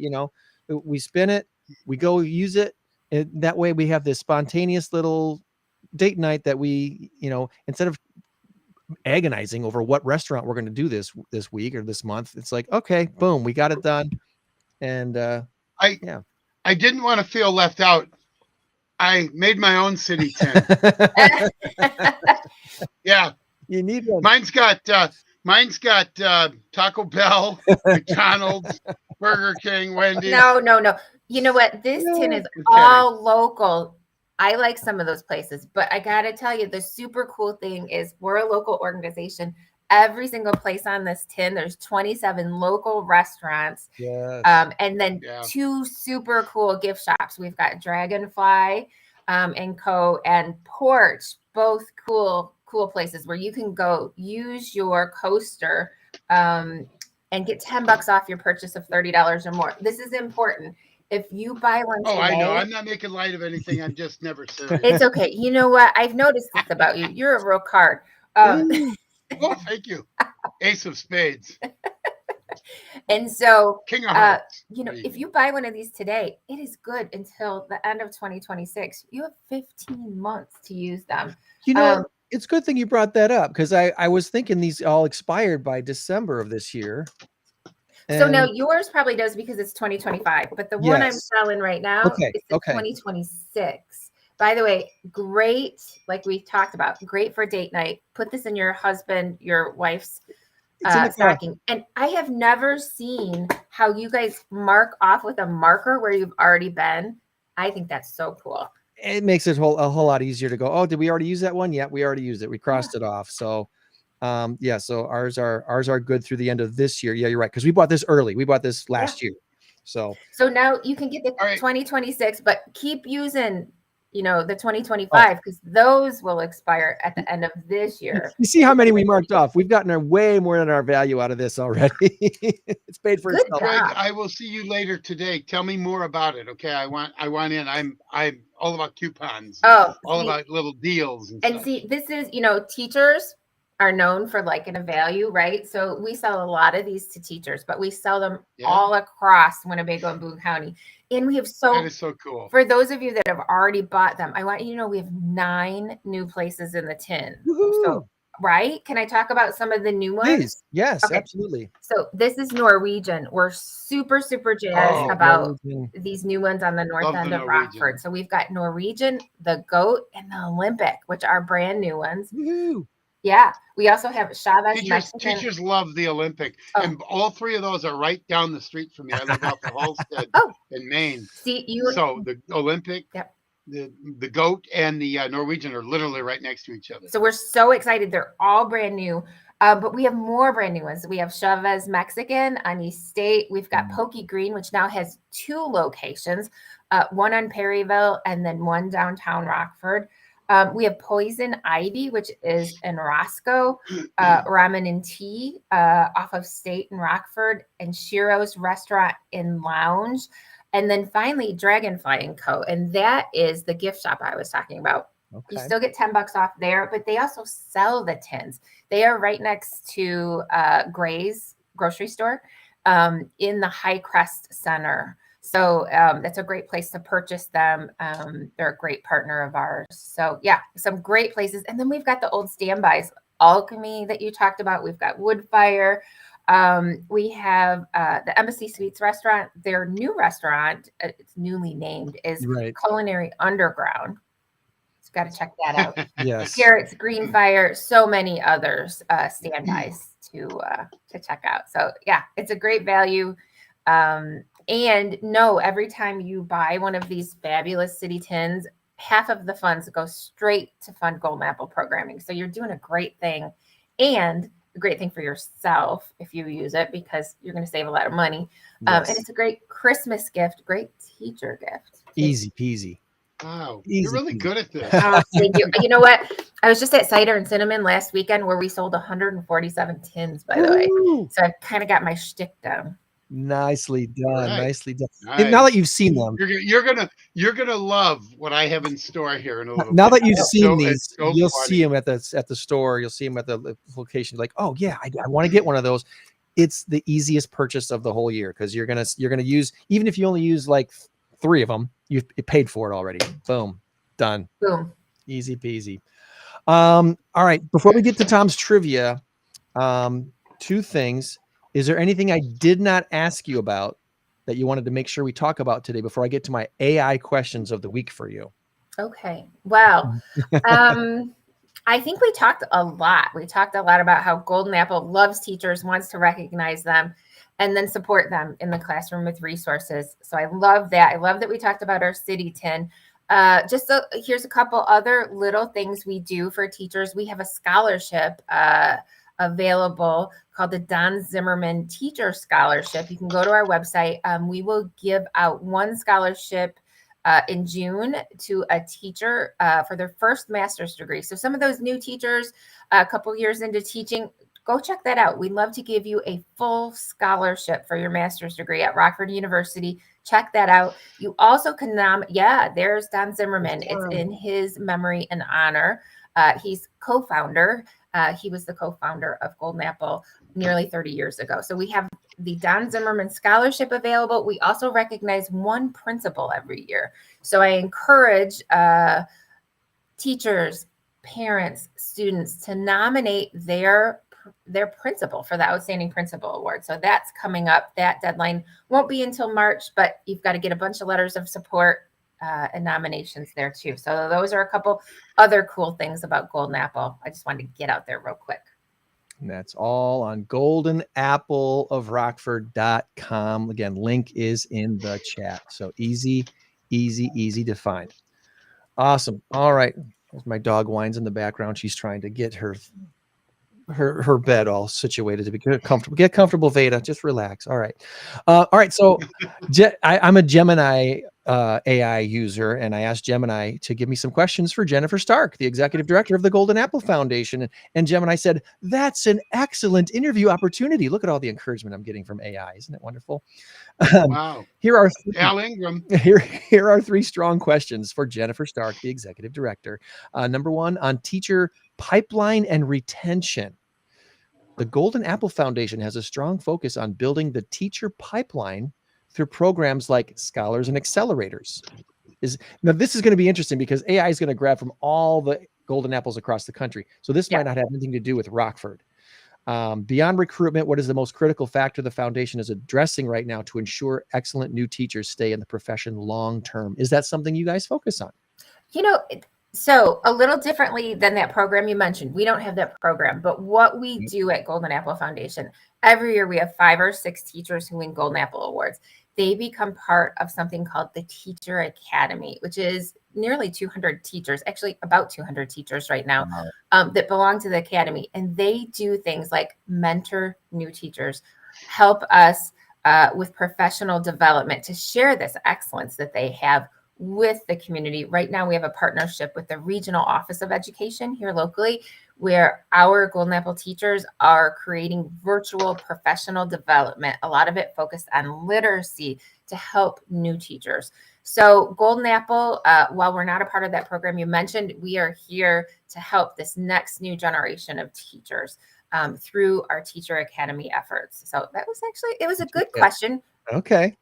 we spin it, we go use it. And that way we have this spontaneous little date night that we, instead of agonizing over what restaurant we're going to do this week or this month, it's like, okay, boom, we got it done. And I didn't want to feel left out. I made my own city tin. Yeah. You need one. Mine's got Taco Bell, McDonald's, Burger King, Wendy's. No. You know what? This tin is all local. I like some of those places, but I got to tell you, the super cool thing is we're a local organization. Every single place on this tin, there's 27 local restaurants. Yes. And then 2 super cool gift shops. We've got Dragonfly and Co. and Porch, both cool places where you can go use your coaster and get $10 off your purchase of $30 or more. This is important. If you buy one Oh, today, I know. I'm not making light of anything. I'm just never serious. it's okay. You know what? I've noticed this about you. You're a real card. Oh, thank you. Ace of spades. And so, King of hearts. you know, if you buy one of these today, it is good until the end of 2026. You have 15 months to use them. You know, it's a good thing you brought that up because I was thinking these all expired by December of this year. So now yours probably does because it's 2025, but the one I'm Yes. selling right now is the 2026. By the way, great, like we talked about, great for date night. Put this in your husband, your wife's stocking. And I have never seen how you guys mark off with a marker where you've already been. I think that's so cool. It makes it a whole lot easier to go, oh, did we already use that one? Yeah, we already used it. We crossed it off. So yeah, so ours are good through the end of this year. Yeah, you're right. Because we bought this early. We bought this last year. So now you can get the 2026, but keep using, you know, the 2025 because those will expire at the end of this year. You see how many we marked off. We've gotten way more than our value out of this already. It's paid for itself. Greg, I will see you later today. Tell me more about it. Okay. I want in. I'm all about coupons. All about little deals. And see, this is, you know, teachers are known for liking a value, right? So we sell a lot of these to teachers, but we sell them all across Winnebago and Boone County. And we have that is so cool. For those of you that have already bought them, I want you to know we have 9 new places in the tin. So, right? Can I talk about some of the new ones? Please. Yes, absolutely. So this is Norwegian. We're super jazzed about these new ones on the north end of Rockford. So we've got Norwegian, the Goat, and the Olympic, which are brand new ones. Woo-hoo. Yeah, we also have Chavez Mexican. Teachers love the Olympic, and all 3 of those are right down the street from me. I live out the Halstead in Maine. So the Olympic, the Goat, and the Norwegian are literally right next to each other. So we're so excited. They're all brand new, but we have more brand new ones. We have Chavez Mexican on East State. We've got Pokey Green, which now has 2 locations, one on Perryville and then one downtown Rockford. We have Poison Ivy, which is in Roscoe, Ramen and Tea off of State in Rockford, and Shiro's Restaurant and Lounge. And then finally, Dragonfly & Co. And that is the gift shop I was talking about. You still get $10 off there, but they also sell the tins. They are right next to Gray's grocery store in the High Crest Center. So that's a great place to purchase them. They're a great partner of ours. So yeah, some great places. And then we've got the old standbys, Alchemy that you talked about. We've got Woodfire. We have the Embassy Suites restaurant. Their new restaurant, it's newly named, is Culinary Underground. So got to check that out. Yes. Garrett's Greenfire, so many others standbys to check out. So yeah, it's a great value. And no, every time you buy one of these fabulous city tins, half of the funds go straight to fund Golden Apple programming. So you're doing a great thing, and a great thing for yourself if you use it, because you're going to save a lot of money. And it's a great Christmas gift, great teacher gift. Easy peasy. Wow, you're really good at this. Thank you. You know what? I was just at Cider and Cinnamon last weekend where we sold 147 tins, by the way. So I kind of got my shtick down. Nicely done. Nicely done. Nice. Now that you've seen them, you're gonna love what I have in store here in a little now bit. That you've seen these, you'll see them at the store. You'll see them at the location. Like, oh yeah, I want to get one of those. It's the easiest purchase of the whole year because you're gonna use, even if you only use like 3 of them, you've paid for it already. Boom, done. Boom, easy peasy. All right, before we get to Tom's trivia, 2 things. Is there anything I did not ask you about that you wanted to make sure we talk about today before I get to my AI questions of the week for you? Okay. Well, I think we talked a lot. We talked a lot about how Golden Apple loves teachers, wants to recognize them, and then support them in the classroom with resources. So I love that. I love that we talked about our city tin. Here's a couple other little things we do for teachers. We have a scholarship available called the Don Zimmerman Teacher Scholarship. You can go to our website. We will give out 1 scholarship in June to a teacher for their first master's degree. So some of those new teachers, a couple years into teaching, go check that out. We'd love to give you a full scholarship for your master's degree at Rockford University. Check that out. You also can there's Don Zimmerman. It's in his memory and honor. He's co-founder. He was the co-founder of Golden Apple nearly 30 years ago. So we have the Don Zimmerman Scholarship available. We also recognize one principal every year. So I encourage teachers, parents, students to nominate their principal for the Outstanding Principal Award. So that's coming up. That deadline won't be until March, but you've got to get a bunch of letters of support and nominations there too. So those are a couple other cool things about Golden Apple. I just wanted to get out there real quick. And that's all on goldenappleofrockford.com. Again, link is in the chat. So easy to find. Awesome. All right. As my dog whines in the background, she's trying to get her bed all situated to be comfortable. Get comfortable, Veda. Just relax. All right. All right. So I'm a Gemini AI user, and I asked Gemini to give me some questions for Jennifer Stark, the executive director of the Golden Apple Foundation. And Gemini said, that's an excellent interview opportunity. Look at all the encouragement I'm getting from AI. Isn't it wonderful? Wow. Here are Al Ingram. here are 3 strong questions for Jennifer Stark, the executive director. Number 1, on teacher pipeline and retention. The Golden Apple Foundation has a strong focus on building the teacher pipeline through programs like Scholars and Accelerators. Now, this is going to be interesting because AI is going to grab from all the Golden Apples across the country. So this might not have anything to do with Rockford. Beyond recruitment, what is the most critical factor the foundation is addressing right now to ensure excellent new teachers stay in the profession long term? Is that something you guys focus on? So a little differently than that program you mentioned, we don't have that program, but what we do at Golden Apple Foundation, every year we have 5 or 6 teachers who win Golden Apple Awards. They become part of something called the Teacher Academy, which is nearly 200 teachers, actually about 200 teachers right now, that belong to the Academy. And they do things like mentor new teachers, help us with professional development to share this excellence that they have with the community. Right now, we have a partnership with the Regional Office of Education here locally, where our Golden Apple teachers are creating virtual professional development, a lot of it focused on literacy to help new teachers. So Golden Apple, while we're not a part of that program you mentioned, we are here to help this next new generation of teachers through our Teacher Academy efforts. So that was it was a good question. Okay.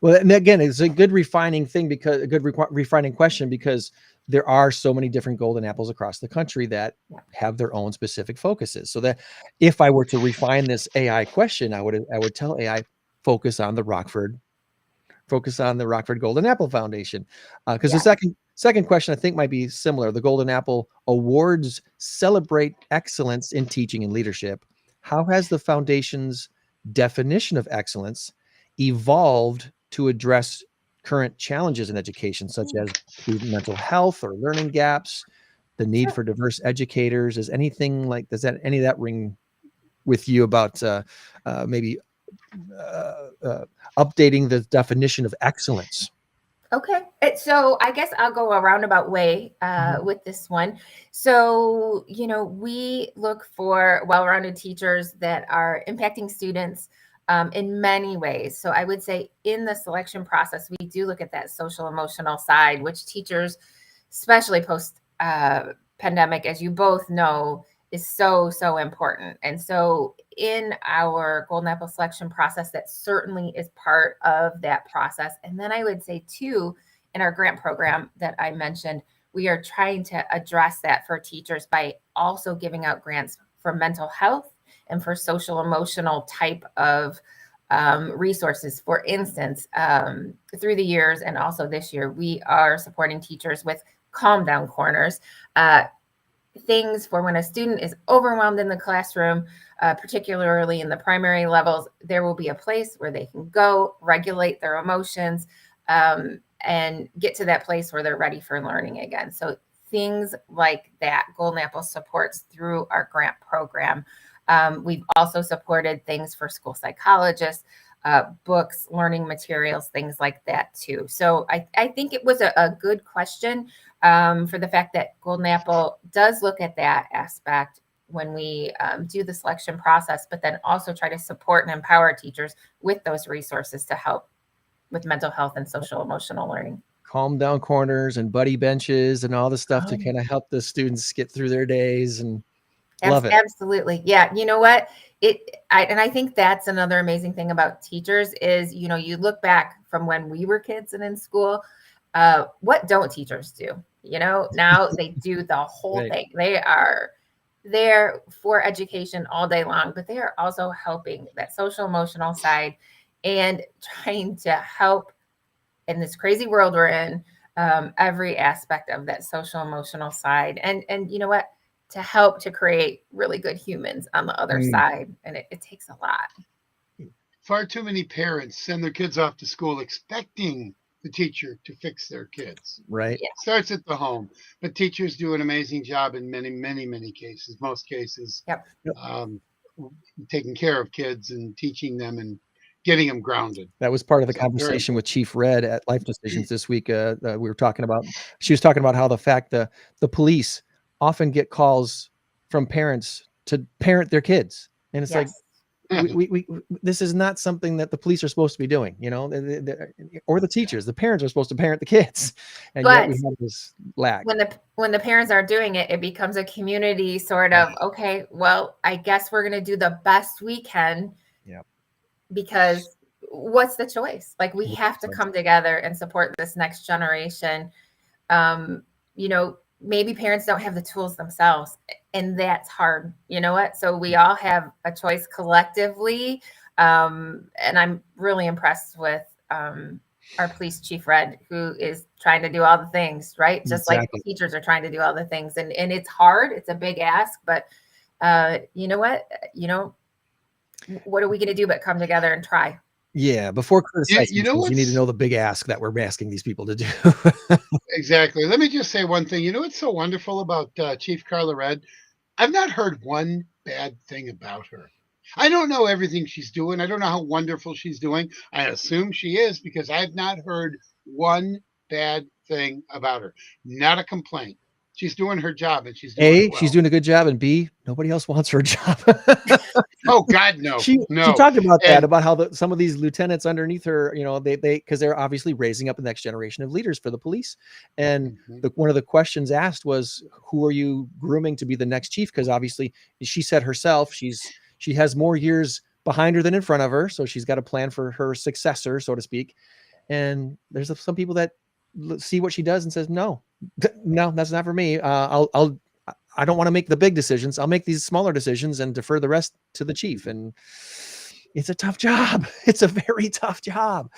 Well, and again, it's a good refining thing because a good refining question because there are so many different Golden Apples across the country that have their own specific focuses. So that if I were to refine this AI question, I would tell AI focus on the Rockford Golden Apple Foundation. Because the second question I think might be similar. The Golden Apple Awards celebrate excellence in teaching and leadership. How has the foundation's definition of excellence evolved to address current challenges in education, such as mental health or learning gaps, the need for diverse educators? Does any of that ring with you about maybe updating the definition of excellence? Okay. So I guess I'll go a roundabout way with this one. So, we look for well-rounded teachers that are impacting students in many ways. So I would say in the selection process, we do look at that social emotional side, which teachers, especially post pandemic, as you both know, is so, so important. And so in our Golden Apple selection process, that certainly is part of that process. And then I would say too, in our grant program that I mentioned, we are trying to address that for teachers by also giving out grants for mental health and for social emotional type of resources. For instance, through the years and also this year, we are supporting teachers with calm down corners, things for when a student is overwhelmed in the classroom, particularly in the primary levels. There will be a place where they can go regulate their emotions and get to that place where they're ready for learning again. So things like that, Golden Apple supports through our grant program. We've also supported things for school psychologists, books, learning materials, things like that too. So I think it was a good question for the fact that Golden Apple does look at that aspect when we do the selection process, but then also try to support and empower teachers with those resources to help with mental health and social emotional learning. Calm down corners and buddy benches and all the stuff to kind of help the students get through their days, and love it. Absolutely. Yeah. You know what? I think that's another amazing thing about teachers is, you know, you look back from when we were kids and in school, what don't teachers do? You know, now they do the whole Right. thing. They are there for education all day long, but they are also helping that social emotional side and trying to help in this crazy world we're in, every aspect of that social emotional side. And you know what? To help to create really good humans on the other side. And it takes a lot. Far too many parents send their kids off to school expecting the teacher to fix their kids. Right. Yeah. Starts at the home, but teachers do an amazing job in many cases, most cases, Yep. taking care of kids and teaching them and getting them grounded. That was part of the So very conversation with Chief Red at Life Decisions this week. We were talking about, she was talking about how the fact that the police often get calls from parents to parent their kids. And it's like, we this is not something that the police are supposed to be doing, you know, or the teachers. The parents are supposed to parent the kids, and yet we have this lack. When the parents are doing it, it becomes a community sort of, okay, well, I guess we're going to do the best we can. Yeah. Because what's the choice? Like, we have to come together and support this next generation. You know, maybe parents don't have the tools themselves, and that's hard. You know what? So we all have a choice collectively. And I'm really impressed with our police chief Red, who is trying to do all the things, right? Just like teachers are trying to do all the things. And it's hard. It's a big ask, but you know what? You know, what are we going to do but come together and try? Yeah. Before criticizing, you need to know the big ask that we're asking these people to do. Exactly. Let me just say one thing. You know what's so wonderful about Chief Carla Red? I've not heard one bad thing about her. I don't know everything she's doing. I don't know how wonderful she's doing. I assume she is because I've not heard one bad thing about her. Not a complaint. She's doing her job, and she's doing she's doing a good job, and B, nobody else wants her job. Oh God, no. She talked about that, about how some of these lieutenants underneath her, you know, they because they're obviously raising up the next generation of leaders for the police. And one of the questions asked was, who are you grooming to be the next chief? Because obviously, she said herself, she has more years behind her than in front of her, so she's got a plan for her successor, so to speak. And there's some people that see what she does and says, no, that's not for me. I don't want to make the big decisions. I'll make these smaller decisions and defer the rest to the chief. And it's a tough job. It's a very tough job.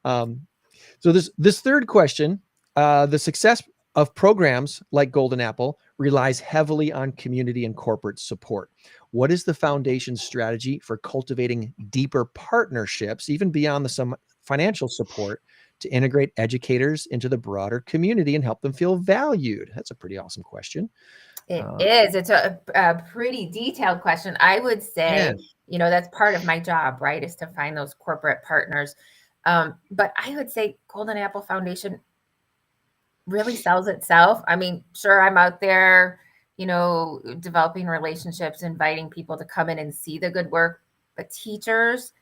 So this third question, the success of programs like Golden Apple relies heavily on community and corporate support. What is the foundation's strategy for cultivating deeper partnerships, even beyond some financial support, to integrate educators into the broader community and help them feel valued? That's a pretty awesome question. It is. It's a pretty detailed question. I would say, you know, that's part of my job, right? Is to find those corporate partners. But I would say Golden Apple Foundation really sells itself. I mean, sure, I'm out there, you know, developing relationships, inviting people to come in and see the good work, but teachers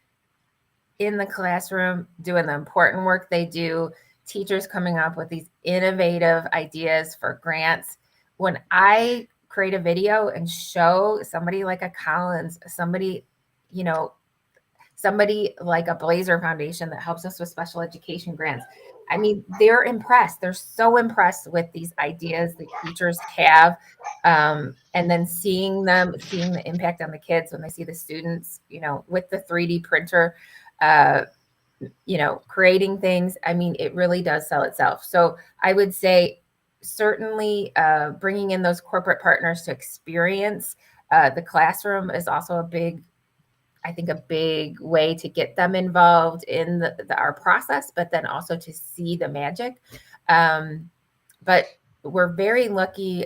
in the classroom doing the important work they do, teachers coming up with these innovative ideas for grants. When I create a video and show somebody like a Collins, somebody, you know, somebody like a Blazer Foundation that helps us with special education grants, I mean, they're impressed. They're so impressed with these ideas that teachers have. And then seeing the impact on the kids when they see the students, you know, with the 3D printer, you know, creating things. I mean, it really does sell itself. So I would say certainly bringing in those corporate partners to experience the classroom is also a big way to get them involved in our process, but then also to see the magic. But we're very lucky.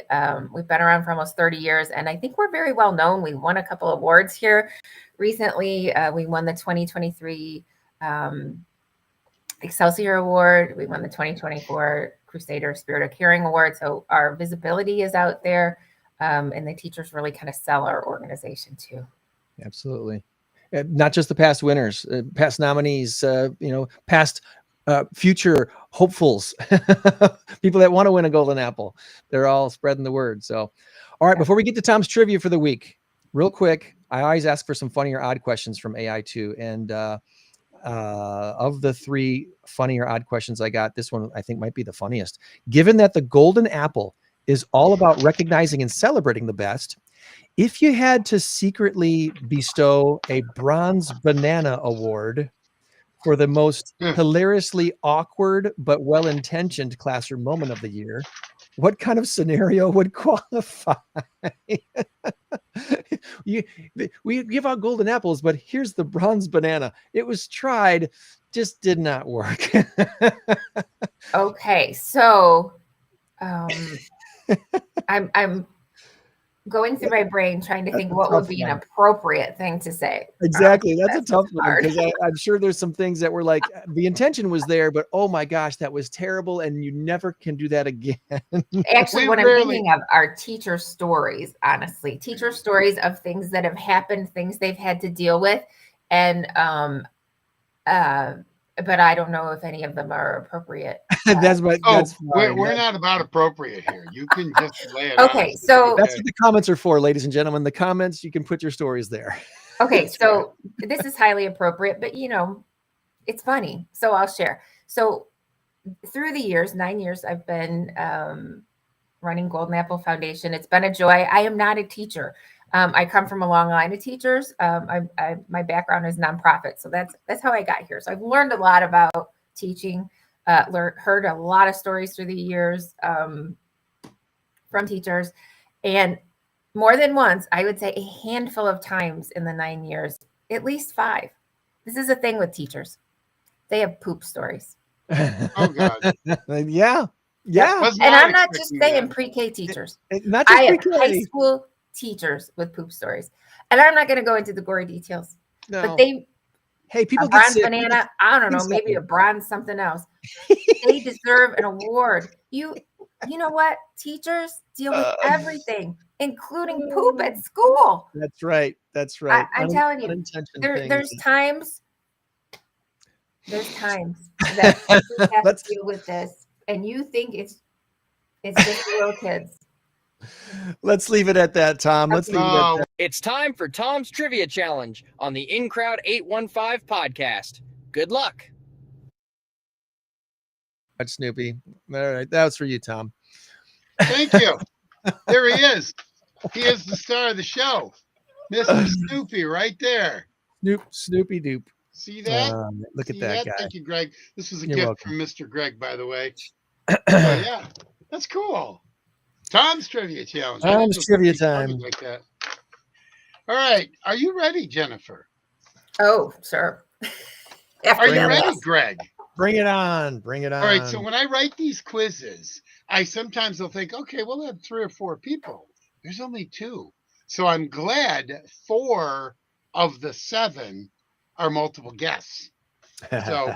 We've been around for almost 30 years, and I think we're very well known. We won a couple awards here recently. We won the 2023 Excelsior Award. We won the 2024 Crusader Spirit of Caring Award. So our visibility is out there. And the teachers really kind of sell our organization too. Absolutely. Not just the past winners, past nominees, past future hopefuls, people that want to win a golden apple. They're all spreading the word. So, all right, before we get to Tom's trivia for the week, real quick, I always ask for some funny or odd questions from AI2. And of the 3 funny or odd questions I got, this one I think might be the funniest. Given that the golden apple is all about recognizing and celebrating the best, if you had to secretly bestow a bronze banana award for the most hilariously awkward but well-intentioned classroom moment of the year, what kind of scenario would qualify? We give out golden apples, but here's the bronze banana. It was tried, just did not work. Okay, so I'm going through my brain trying to think what would be an appropriate thing to say. Exactly. That's a tough one, because I'm sure there's some things that were like, the intention was there, but oh my gosh, that was terrible. And you never can do that again. Actually, what I'm thinking of are teacher stories, honestly, teacher stories of things that have happened, things they've had to deal with. And, but I don't know if any of them are appropriate. We're not about appropriate here. You can just lay it out. Okay, so that's what the comments are for, ladies and gentlemen. The comments, you can put your stories there. Okay, so this is highly appropriate, but it's funny, so I'll share. So through the years, 9 years, I've been running Golden Apple Foundation. It's been a joy. I am not a teacher. I come from a long line of teachers. My background is nonprofit, so that's how I got here. So I've learned a lot about teaching, heard a lot of stories through the years from teachers, and more than once, I would say a handful of times in the 9 years, at least 5. This is a thing with teachers. They have poop stories. Oh God. Yeah. And I'm not just saying pre-K teachers. Not just I have pre-K. high school teachers with poop stories. And I'm not going to go into the gory details. No. But people a get bronze sick. banana, I don't know, maybe a bronze something else. They deserve an award. You know what? Teachers deal with everything, including poop at school. That's right. I'm telling you, there's times that you have to deal with this, and you think it's just little kids. Let's leave it at that, Tom. Let's leave it at that. It's time for Tom's Trivia Challenge on the In Crowd 815 podcast. Good luck. That's Snoopy. All right, that was for you, Tom. Thank you. There he is. He is the star of the show, Mr. Snoopy, right there. Snoopy Doop. See that? Look at that guy. Thank you, Greg. This is a You're gift welcome. from Mr. Greg, by the way. Yeah, that's cool. Tom's Trivia Challenge. Tom's Trivia time. Like that. All right. Are you ready, Jennifer? Oh, sure. Are you ready, Greg? Bring it on. Bring it on. All right. So when I write these quizzes, I sometimes will think, okay, we'll have 3 or 4 people. There's only 2. So I'm glad 4 of the 7 are multiple guests. So,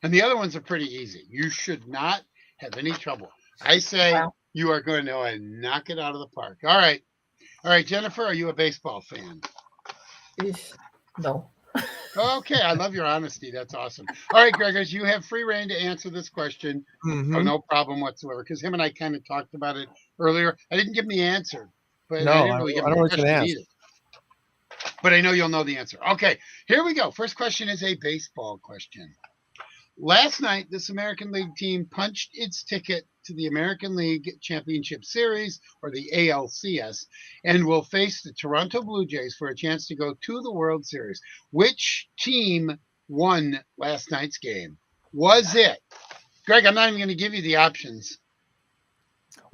and the other ones are pretty easy. You should not have any trouble. I say you are going to knock it out of the park. All right. All right, Jennifer, are you a baseball fan? No. Okay, I love your honesty. That's awesome. All right, Gregors, you have free reign to answer this question. Mm-hmm. Oh, no problem whatsoever, because him and I kind of talked about it earlier. I didn't give him the answer, but No, I didn't really give I him don't the know what you're question gonna either. But I know you'll know the answer. Okay, here we go. First question is a baseball question. Last night, this American League team punched its ticket to the American League Championship Series, or the ALCS, and will face the Toronto Blue Jays for a chance to go to the World Series. Which team won last night's game? Was it? Greg, I'm not even going to give you the options.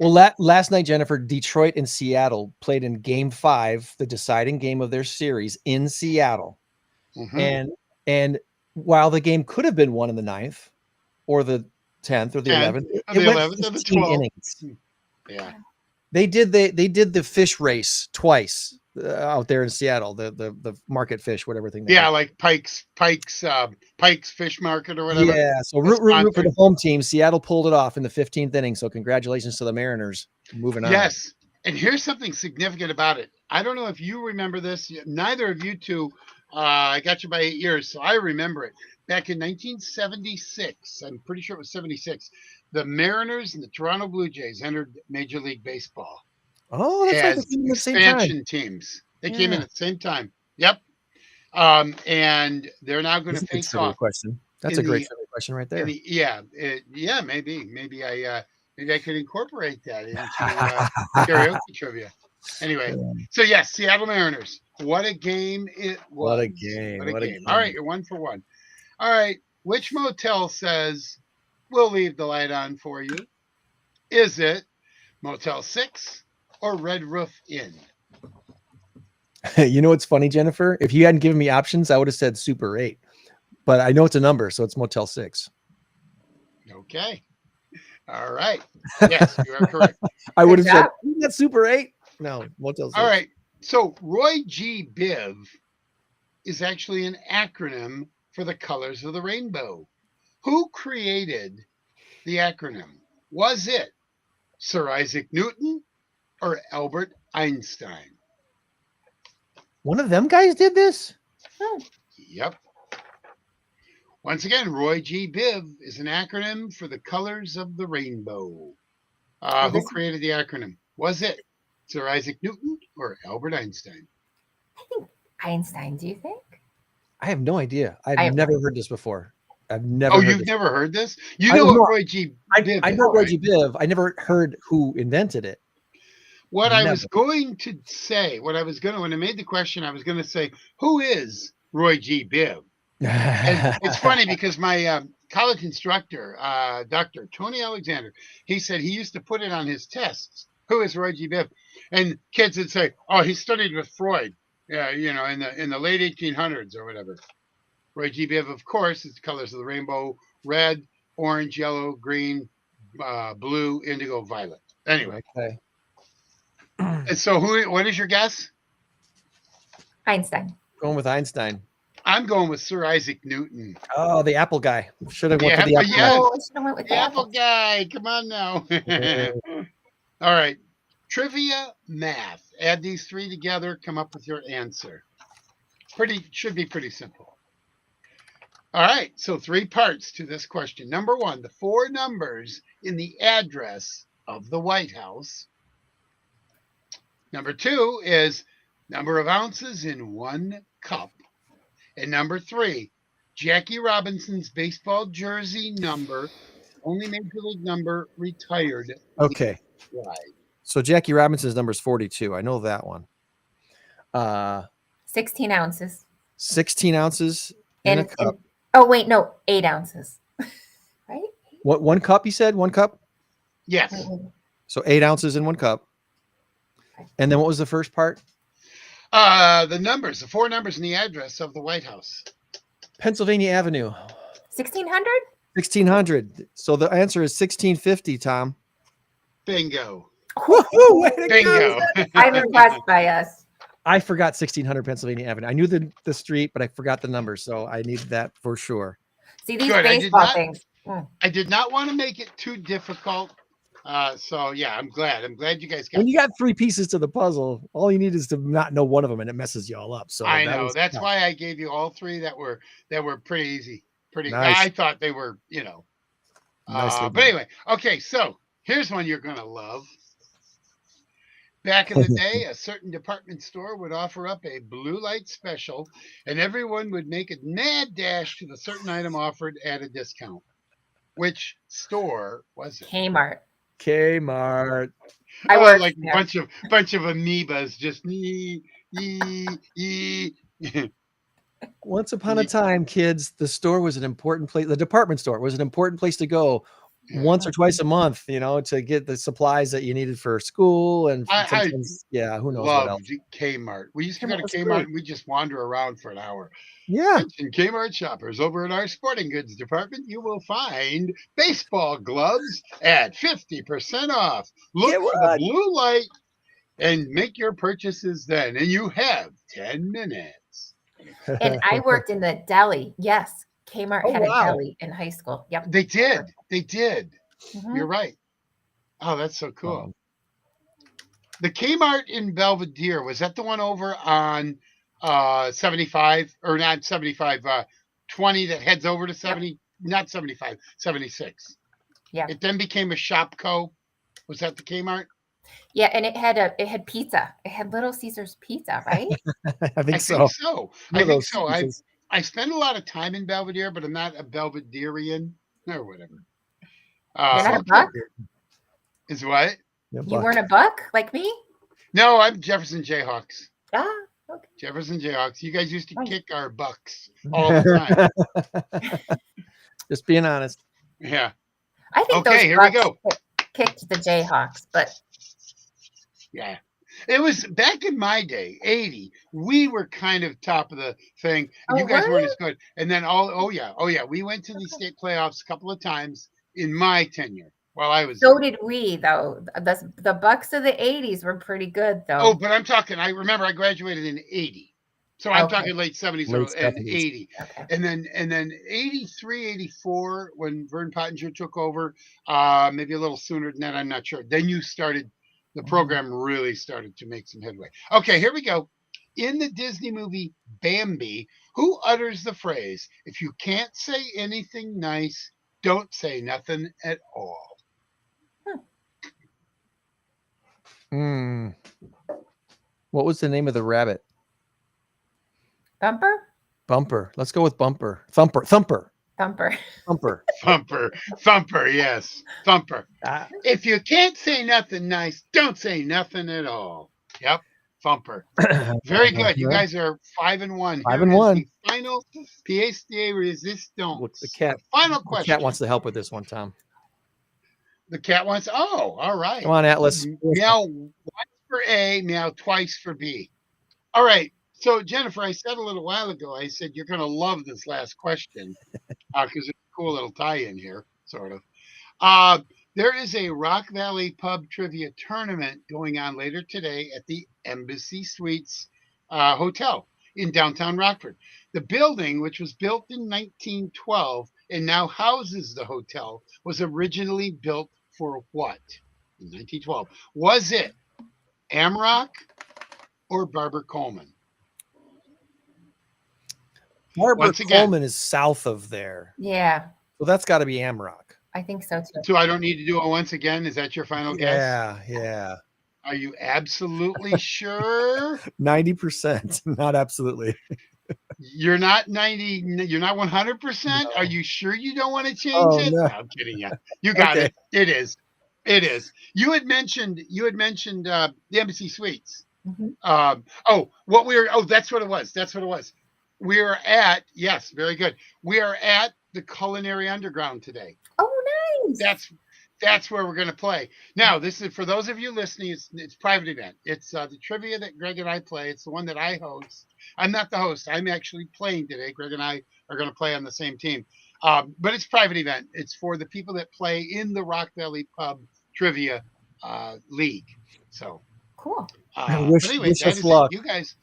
Well, last night, Jennifer, Detroit and Seattle played in Game 5, the deciding game of their series in Seattle. Mm-hmm. And while the game could have been won in the 9th or the 10th or the 11th, it went 15 innings. Yeah, they did the fish race twice out there in Seattle, the market fish, whatever thing. Yeah, like Pike's Fish Market or whatever. Yeah, so root for the home team. Seattle pulled it off in the 15th inning. So congratulations to the Mariners. Moving on. Yes, And here's something significant about it. I don't know if you remember this. Neither of you two. I got you by 8 years, so I remember it. Back in 1976, I'm pretty sure it was 76. The Mariners and the Toronto Blue Jays entered Major League Baseball Oh, that's right. They as came in at the same time. expansion teams. They came in Yeah. at the same time. Yep. And they're now going That's to a good face trivia off question. That's in a great the trivia question right in there. the yeah, maybe I could incorporate that into karaoke trivia. Anyway, so yes, Seattle Mariners. What a game it was. What a game. What a game. All right, you're 1 for 1. All right, which motel says we'll leave the light on for you? Is it Motel 6 or Red Roof Inn? You know what's funny, Jennifer? If you hadn't given me options, I would have said Super 8. But I know it's a number, so it's Motel 6. Okay. All right. Yes, you are correct. I would have said, isn't that Super 8? No, Motel 6. All right. So Roy G. Biv is actually an acronym for the colors of the rainbow. Who created the acronym? Was it Sir Isaac Newton or Albert Einstein? One of them guys did this? Yep. Once again, Roy G. Biv is an acronym for the colors of the rainbow. Who created the acronym? Was it Sir Isaac Newton or Albert Einstein? I think Einstein. Do you think? I have no idea. I've never heard this before. I've never. Oh, heard you've this never heard this? You know what Roy G. Biv I know Roy G. Biv. I never heard who invented it. What I was going to say, when I made the question, I was going to say, who is Roy G. Biv? And it's funny because my college instructor, Dr. Tony Alexander, he said he used to put it on his tests. Who is Roy G. Biv? And kids would say, "Oh, he studied with Freud, in the late 1800s or whatever." Roy G. Biv, of course, is the colors of the rainbow: red, orange, yellow, green, blue, indigo, violet. Anyway. Okay. And so, what is your guess? Einstein. Going with Einstein. I'm going with Sir Isaac Newton. Oh, the Apple guy. Should have went for the Apple guy. Oh, I should have went with the Apple guy. Come on now. All right. Trivia math. Add these 3 together. Come up with your answer. Should be pretty simple. All right. So 3 parts to this question. Number 1, the 4 numbers in the address of the White House. Number 2 is number of ounces in 1 cup. And number 3, Jackie Robinson's baseball jersey number, only major league number retired. Okay. So Jackie Robinson's number is 42. I know that one. 16 ounces. 16 ounces in a cup. Oh, wait, no, 8 ounces. Right? What, 1 cup, you said? 1 cup? Yes. So 8 ounces in 1 cup. And then what was the first part? The 4 numbers in the address of the White House. Pennsylvania Avenue. 1600? 1600. So the answer is 1650, Tom. Bingo. Woo-hoo, Bingo. I'm impressed by us. I forgot 1600 Pennsylvania Avenue. I knew the street, but I forgot the number. So I needed that for sure. See, these baseball things. I did not want to make it too difficult. So yeah, I'm glad you guys got. When you got 3 pieces to the puzzle, all you need is to not know one of them, and it messes you all up. So I know that's why I gave you all 3 that were pretty easy. Nice. I thought they were, but anyway, okay. So here's one you're gonna love. Back in the day, a certain department store would offer up a blue light special, and everyone would make a mad dash to the certain item offered at a discount. Which store was it? Kmart. I worked like a bunch of amoebas just Once upon a time, kids, the store was an important place. The department store was an important place to go once or twice a month, to get the supplies that you needed for school. And who knows what else. Kmart. We used to go to Kmart and we just wander around for an hour. Yeah. Attention Kmart shoppers, over in our sporting goods department, you will find baseball gloves at 50% off. Look for the blue light and make your purchases then. And you have 10 minutes. And I worked in the deli. Yes. Kmart had a deli in high school. Yep. They did. Mm-hmm. You're right. Oh, that's so cool. The Kmart in Belvedere, was that the one over on 75 or not 75, 20 that heads over to 70, not 75, 76. Yeah. It then became a Shopco. Was that the Kmart? Yeah, and it had pizza. It had Little Caesars pizza, right? I think I so. think so. One I of think those so. pieces. I spend a lot of time in Belvedere, but I'm not a Belvederean or whatever. You're not a Okay. buck? Is what? Yeah, You weren't a buck like me? No, I'm Jefferson Jayhawks. Ah, okay. Jefferson Jayhawks. You guys used to Nice. kick our bucks all the time. Just being honest. Yeah. I think Okay, those here we bucks go. kicked the Jayhawks, but Yeah. It was back in my day, 80. We were kind of top of the thing. And you guys were weren't you? as good. And then oh yeah. We went to the state playoffs a couple of times in my tenure while I was So there. did we, though. The Bucks of the 80s were pretty good, though. Oh, but I'm talking, I remember I graduated in 80. So I'm Okay. talking late 70s Late and 70s. 80. Okay. And then 83, 84, when Vern Pottinger took over, maybe a little sooner than that, I'm not sure. Then the program really started to make some headway. Okay, here we go. In the Disney movie Bambi, who utters the phrase, "If you can't say anything nice, don't say nothing at all"? What was the name of the rabbit? Bumper? Bumper. Let's go with Bumper. Thumper. Thumper. Thumper. Thumper. Thumper, yes. Thumper. Ah. If you can't say nothing nice, don't say nothing at all. Yep. Thumper. Very good. You guys are 5-1. 5-1. The final pièce de résistance. Look, the cat. Final The question. cat wants to help with this one, Tom. The cat wants. Oh, all right. Come on, Atlas. Meow once for A, meow twice for B. All right. So, Jennifer, I said a little while ago, I said you're going to love this last question because it's a cool little tie-in here, sort of. There is a Rock Valley Pub Trivia Tournament going on later today at the Embassy Suites Hotel in downtown Rockford. The building, which was built in 1912 and now houses the hotel, was originally built for what in 1912? Was it Amrock or Barbara Coleman? Barbara Once again. Coleman is south of there. Yeah, So that's got to be Amrock. I think so, too. So I don't need to do it once again. Is that your final guess? Yeah. Are you absolutely sure? 90%. Not absolutely. You're not 90. You're not 100%. No. Are you sure you don't want to change Oh, it? no. I'm kidding you. You got Okay. it. It is. It is. You had mentioned the Embassy Suites. Mhm. That's what it was. That's what it was. We are at, yes, very good. We are at the Culinary Underground today. Oh, nice. That's where we're going to play. Now, this is for those of you listening. It's private event. It's the trivia that Greg and I play. It's the one that I host. I'm not the host. I'm actually playing today. Greg and I are going to play on the same team. But it's private event. It's for the people that play in the Rock Valley Pub Trivia League. So Cool. Wish that us is it. luck. You guys.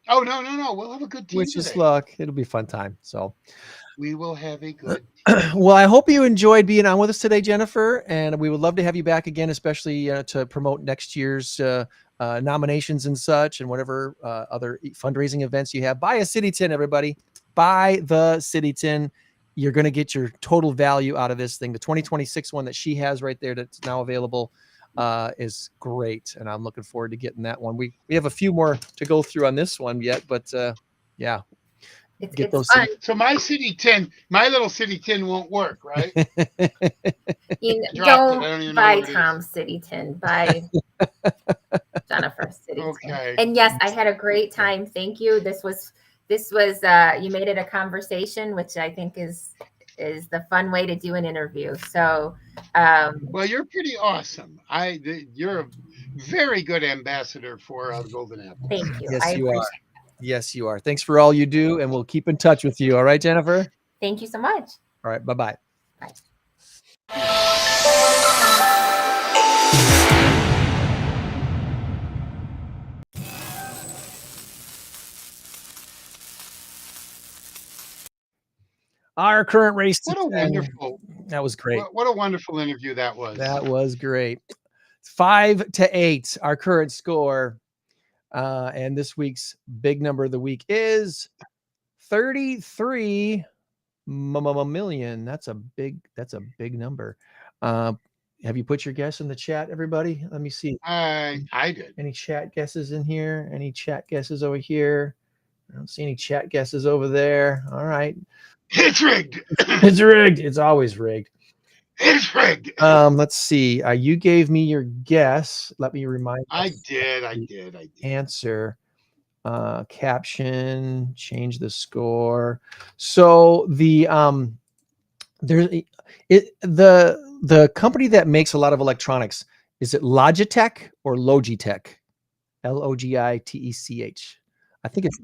Oh no! We'll have a good team Wish us today. luck. It'll be a fun time. So, We will have a good. well, I hope you enjoyed being on with us today, Jennifer, and we would love to have you back again, especially to promote next year's nominations and such, and whatever other fundraising events you have. Buy a City Tin, everybody. Buy the City Tin. You're going to get your total value out of this thing. The 2026 one that she has right there that's now available is great, and I'm looking forward to getting that one. We have a few more to go through on this one yet, but yeah. It's those fun. So my little City Tin won't work, right? You Dropped it. I don't don't even know buy what it is. Tom's City Tin. Buy Jennifer's City Tin. Okay. And yes, I had a great time. Thank you. This was you made it a conversation, which I think is the fun way to do an interview. So Well, you're pretty awesome. You're a very good ambassador for Golden Apple. thank you. Yes, I you appreciate are. it. Yes, you are. Thanks for all you do, and we'll keep in touch with you. All right, Jennifer? Thank you so much. All right, bye-bye. Bye. Our current race. What a wonderful, That was great. what a wonderful interview that was. That was great. 5-8, our current score. And this week's big number of the week is 33 million. That's a big number. Have you put your guess in the chat, everybody? Let me see. I did. Any chat guesses in here? Any chat guesses over here? I don't see any chat guesses over there. All right. It's rigged. It's rigged. It's always rigged. It's rigged. Let's see. You gave me your guess. Let me remind I us did. answer. Caption, change the score. So the the company that makes a lot of electronics, is it Logitech or Logitech? Logitech.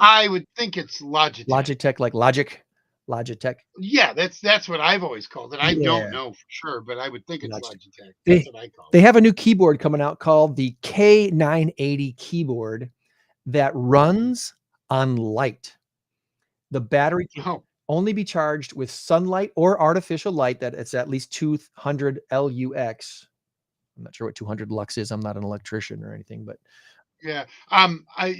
I would think it's Logitech. Logitech, like Logitech. Yeah, that's what I've always called it. I don't know for sure, but I would think it's Logitech. That's what I call it. They have a new keyboard coming out called the K980 keyboard that runs on light. The battery can only be charged with sunlight or artificial light that it's at least 200 lux. I'm not sure what 200 lux is. I'm not an electrician or anything, but yeah,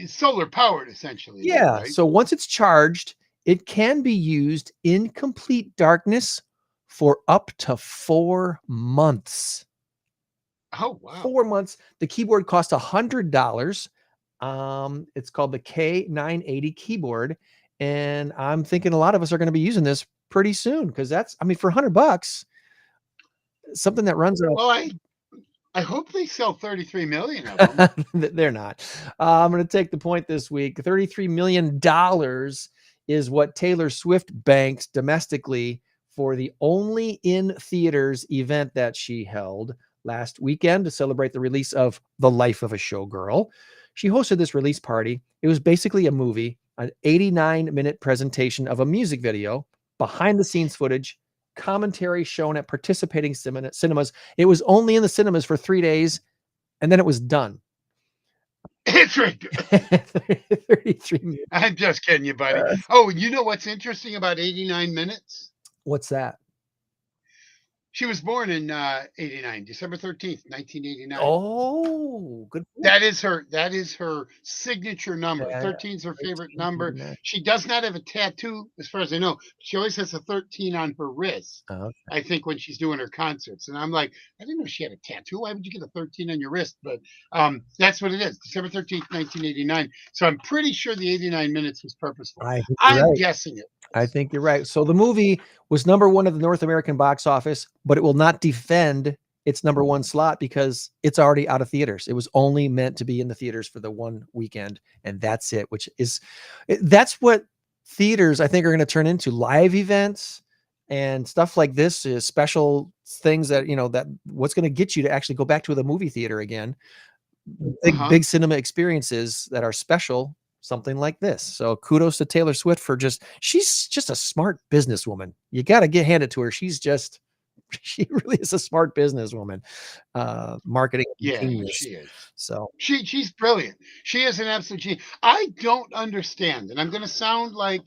solar powered essentially. Yeah. Right? So once it's charged, it can be used in complete darkness for up to 4 months. Oh wow! 4 months. The keyboard costs $100. It's called the K980 keyboard, and I'm thinking a lot of us are going to be using this pretty soon because for $100, something that runs. Well, I hope they sell 33 million of them. They're not. I'm going to take the point this week. $33 million is what Taylor Swift banks domestically for the only in theaters event that she held last weekend to celebrate the release of The Life of a Showgirl. She hosted this release party. It was basically a movie, an 89-minute presentation of a music video, behind the scenes footage, commentary shown at participating cinemas. It was only in the cinemas for 3 days, and then it was done. It's rigged. 33 minutes. I'm just kidding you, buddy. Oh, you know what's interesting about 89 minutes? What's that? She was born in 89, December 13th, 1989. Oh, good. That is her signature number. 13 is her favorite number. She does not have a tattoo, as far as I know. She always has a 13 on her wrist. Okay. I think when she's doing her concerts. And I'm like, I didn't know she had a tattoo. Why would you get a 13 on your wrist? But that's what it is. December 13th, 1989. So I'm pretty sure the 89 minutes was purposeful. I'm guessing it. I think you're right. So the movie was #1 at the North American box office, but it will not defend its #1 slot because it's already out of theaters. It was only meant to be in the theaters for the one weekend, and that's it. That's what theaters, I think, are going to turn into: live events and stuff like this, is special things that that what's going to get you to actually go back to the movie theater again. Big cinema experiences that are special. Something like this. So kudos to Taylor Swift for she's just a smart businesswoman. You got to hand it to her. She really is a smart businesswoman. Marketing. Yeah, genius. she is. So she's brilliant. She is an absolute genius. I don't understand, and I'm going to sound like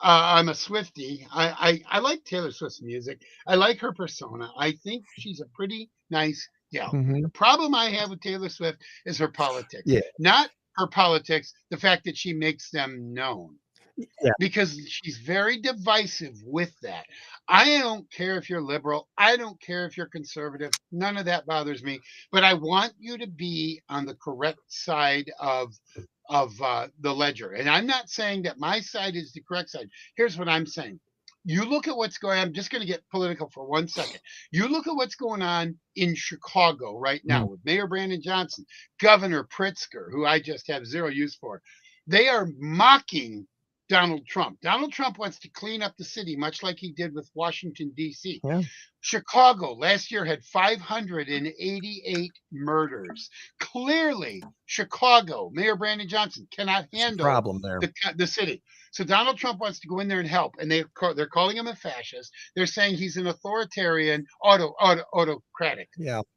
I'm a Swiftie. I like Taylor Swift's music. I like her persona. I think she's a pretty nice gal. The problem I have with Taylor Swift is her politics. Yeah. Not her politics, the fact that she makes them known. Yeah. Because she's very divisive with that. I don't care if you're liberal. I don't care if you're conservative. None of that bothers me. But I want you to be on the correct side of the ledger. And I'm not saying that my side is the correct side. Here's what I'm saying. You look at what's going on. I'm just going to get political for 1 second. You look at what's going on in Chicago right now with Mayor Brandon Johnson, Governor Pritzker, who I just have zero use for. They are mocking Donald Trump. Donald Trump wants to clean up the city, much like he did with Washington, D.C. Yeah. Chicago last year had 588 murders. Clearly, Chicago, Mayor Brandon Johnson cannot handle problem there. The city. So Donald Trump wants to go in there and help, and they're calling him a fascist. They're saying he's an authoritarian, autocratic,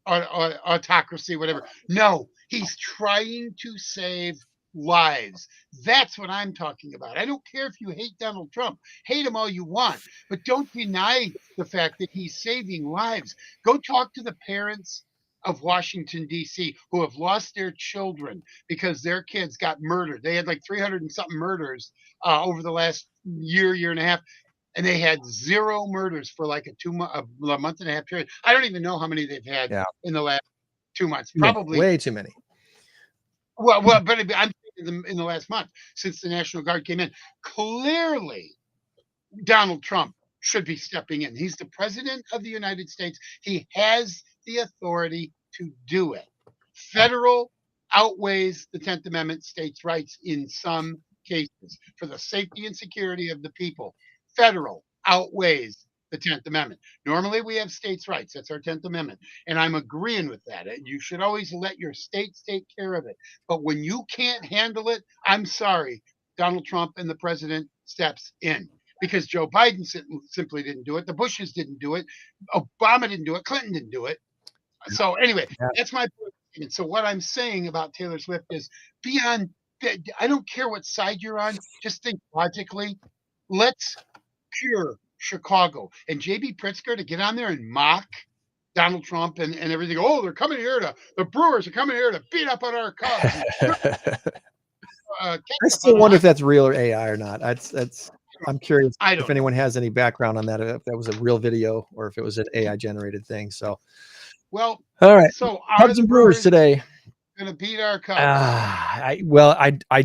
autocracy, whatever. No, he's trying to save lives. That's what I'm talking about. I don't care if you hate Donald Trump. Hate him all you want, but don't deny the fact that he's saving lives. Go talk to the parents of Washington, D.C., who have lost their children because their kids got murdered. They had like 300 and something murders over the last year and a half. And they had 0 murders for like a month and a half period. I don't even know how many they've had in the last 2 months. Probably way too many. Well, but I'm thinking in the last month since the National Guard came in. Clearly, Donald Trump should be stepping in. He's the president of the United States. He has the authority to do it. Federal outweighs the 10th Amendment, states' rights in some cases for the safety and security of the people. Federal outweighs the 10th Amendment. Normally, we have states' rights. That's our 10th Amendment. And I'm agreeing with that. You should always let your states take care of it. But when you can't handle it, I'm sorry, Donald Trump and the president steps in. Because Joe Biden simply didn't do it. The Bushes didn't do it. Obama didn't do it. Clinton didn't do it. So anyway, that's my point. So what I'm saying about Taylor Swift is I don't care what side you're on. Just think logically. Let's cure Chicago. And J.B. Pritzker to get on there and mock Donald Trump and everything. Oh, the Brewers are coming here to beat up on our Cubs. I still wonder if that's real or AI or not. I'm curious if anyone has any background on that, if that was a real video or if it was an AI generated thing. So, well, all right. So Cubs and Brewers today going to beat our Cubs. I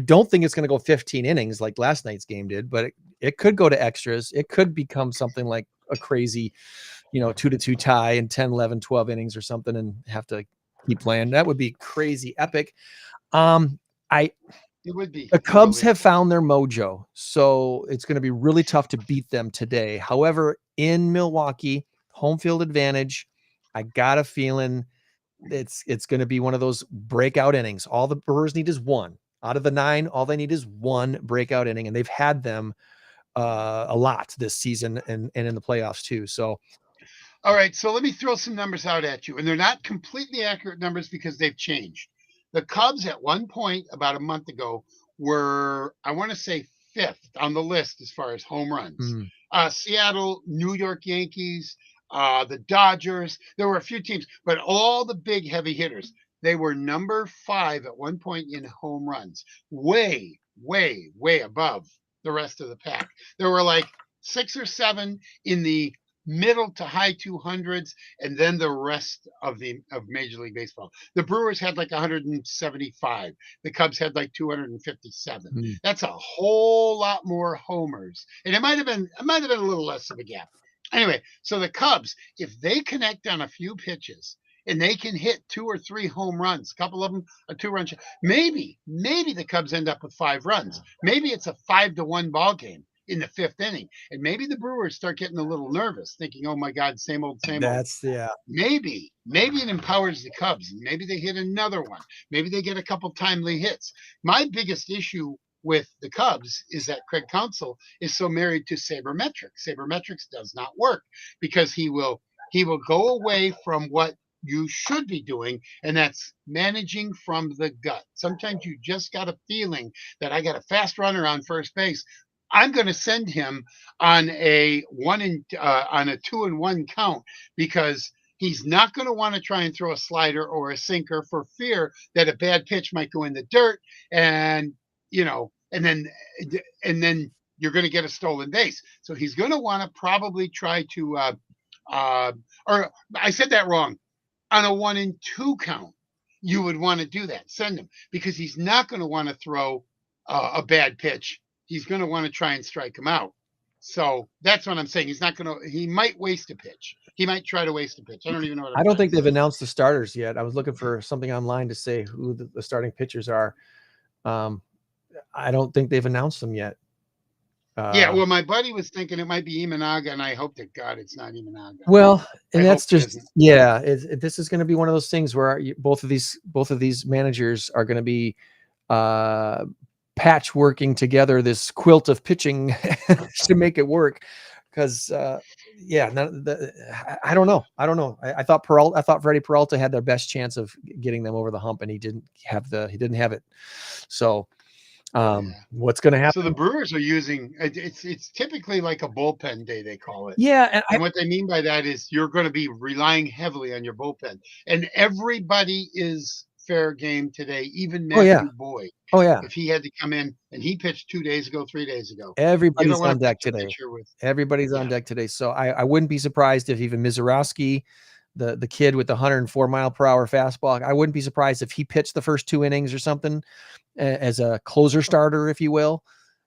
don't think it's going to go 15 innings like last night's game did, but it could go to extras. It could become something like a crazy, 2-2 tie and 10, 11, 12 innings or something and have to keep playing. That would be crazy epic. It would be. The Cubs have found their mojo, so it's going to be really tough to beat them today. However, in Milwaukee, home field advantage, I got a feeling it's going to be one of those breakout innings. All the Brewers need is one. Out of the 9, all they need is one breakout inning, and they've had them a lot this season and in the playoffs too. So, all right, so let me throw some numbers out at you, and they're not completely accurate numbers because they've changed. The Cubs at one point about a month ago were, I want to say, 5th on the list as far as home runs. Seattle, New York Yankees, the Dodgers. There were a few teams, but all the big heavy hitters, they were number 5 at one point in home runs, way, way, way above the rest of the pack. There were like 6 or 7 in the middle to high 200s, and then the rest of Major League Baseball. The Brewers had like 175. The Cubs had like 257. That's a whole lot more homers, and it might have been a little less of a gap. Anyway, so the Cubs, if they connect on a few pitches and they can hit 2 or 3 home runs, a couple of them a 2-run shot, maybe the Cubs end up with 5 runs. Maybe it's a 5-1 ball game in the 5th inning. And maybe the Brewers start getting a little nervous, thinking, oh my God, same old. Maybe it empowers the Cubs. Maybe they hit another one. Maybe they get a couple timely hits. My biggest issue with the Cubs is that Craig Counsell is so married to sabermetrics. Sabermetrics does not work because he will go away from what you should be doing, and that's managing from the gut. Sometimes you just got a feeling that I got a fast runner on first base. I'm going to send him on a 2-1 count because he's not going to want to try and throw a slider or a sinker for fear that a bad pitch might go in the dirt and then you're going to get a stolen base. So he's going to want to probably try to or I said that wrong. On a 1-2 count, you would want to do that. Send him because he's not going to want to throw a bad pitch. He's going to want to try and strike him out. So that's what I'm saying. He might waste a pitch. He might try to waste a pitch. I don't even know. I don't think they've announced the starters yet. I was looking for something online to say who the starting pitchers are. I don't think they've announced them yet. Well, my buddy was thinking it might be Imanaga, and I hope to God it's not Imanaga. Well, and that's just this is going to be one of those things where both of these managers are going to be patchworking together this quilt of pitching to make it work. Because I don't know. I thought Freddie Peralta had their best chance of getting them over the hump, and he didn't have it. So What's going to happen? So the Brewers are using it's typically like a bullpen day, they call it. Yeah, and And what they mean by that is you're going to be relying heavily on your bullpen. And everybody is fair game today, even oh yeah, Matthew Boyd. oh yeah, If he had to come in and he pitched 2 days ago, 3 days ago, you everybody's don't want on to deck pitch a today. pitcher with. Everybody's on Yeah. deck today. So I wouldn't be surprised if even Mizorowski, the kid with the 104-mile-per-hour fastball, I wouldn't be surprised if he pitched the first 2 innings or something as a closer starter, if you will,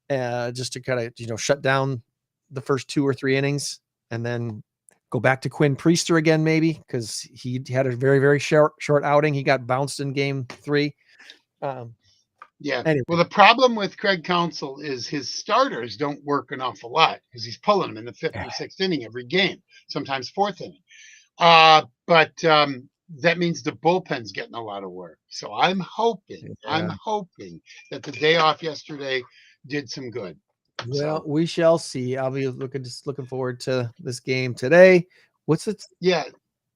just to kind of, shut down the first 2 or 3 innings and then go back to Quinn Priester again, maybe, because he had a very, very short outing. He got bounced in game 3. Yeah. Anyway. Well, the problem with Craig Counsell is his starters don't work an awful lot because he's pulling them in the 5th or 6th inning every game, sometimes 4th inning. But that means the bullpen's getting a lot of work. So I'm hoping that the day off yesterday did some good. Well, we shall see. I'll be looking forward to this game today. What's it? Yeah.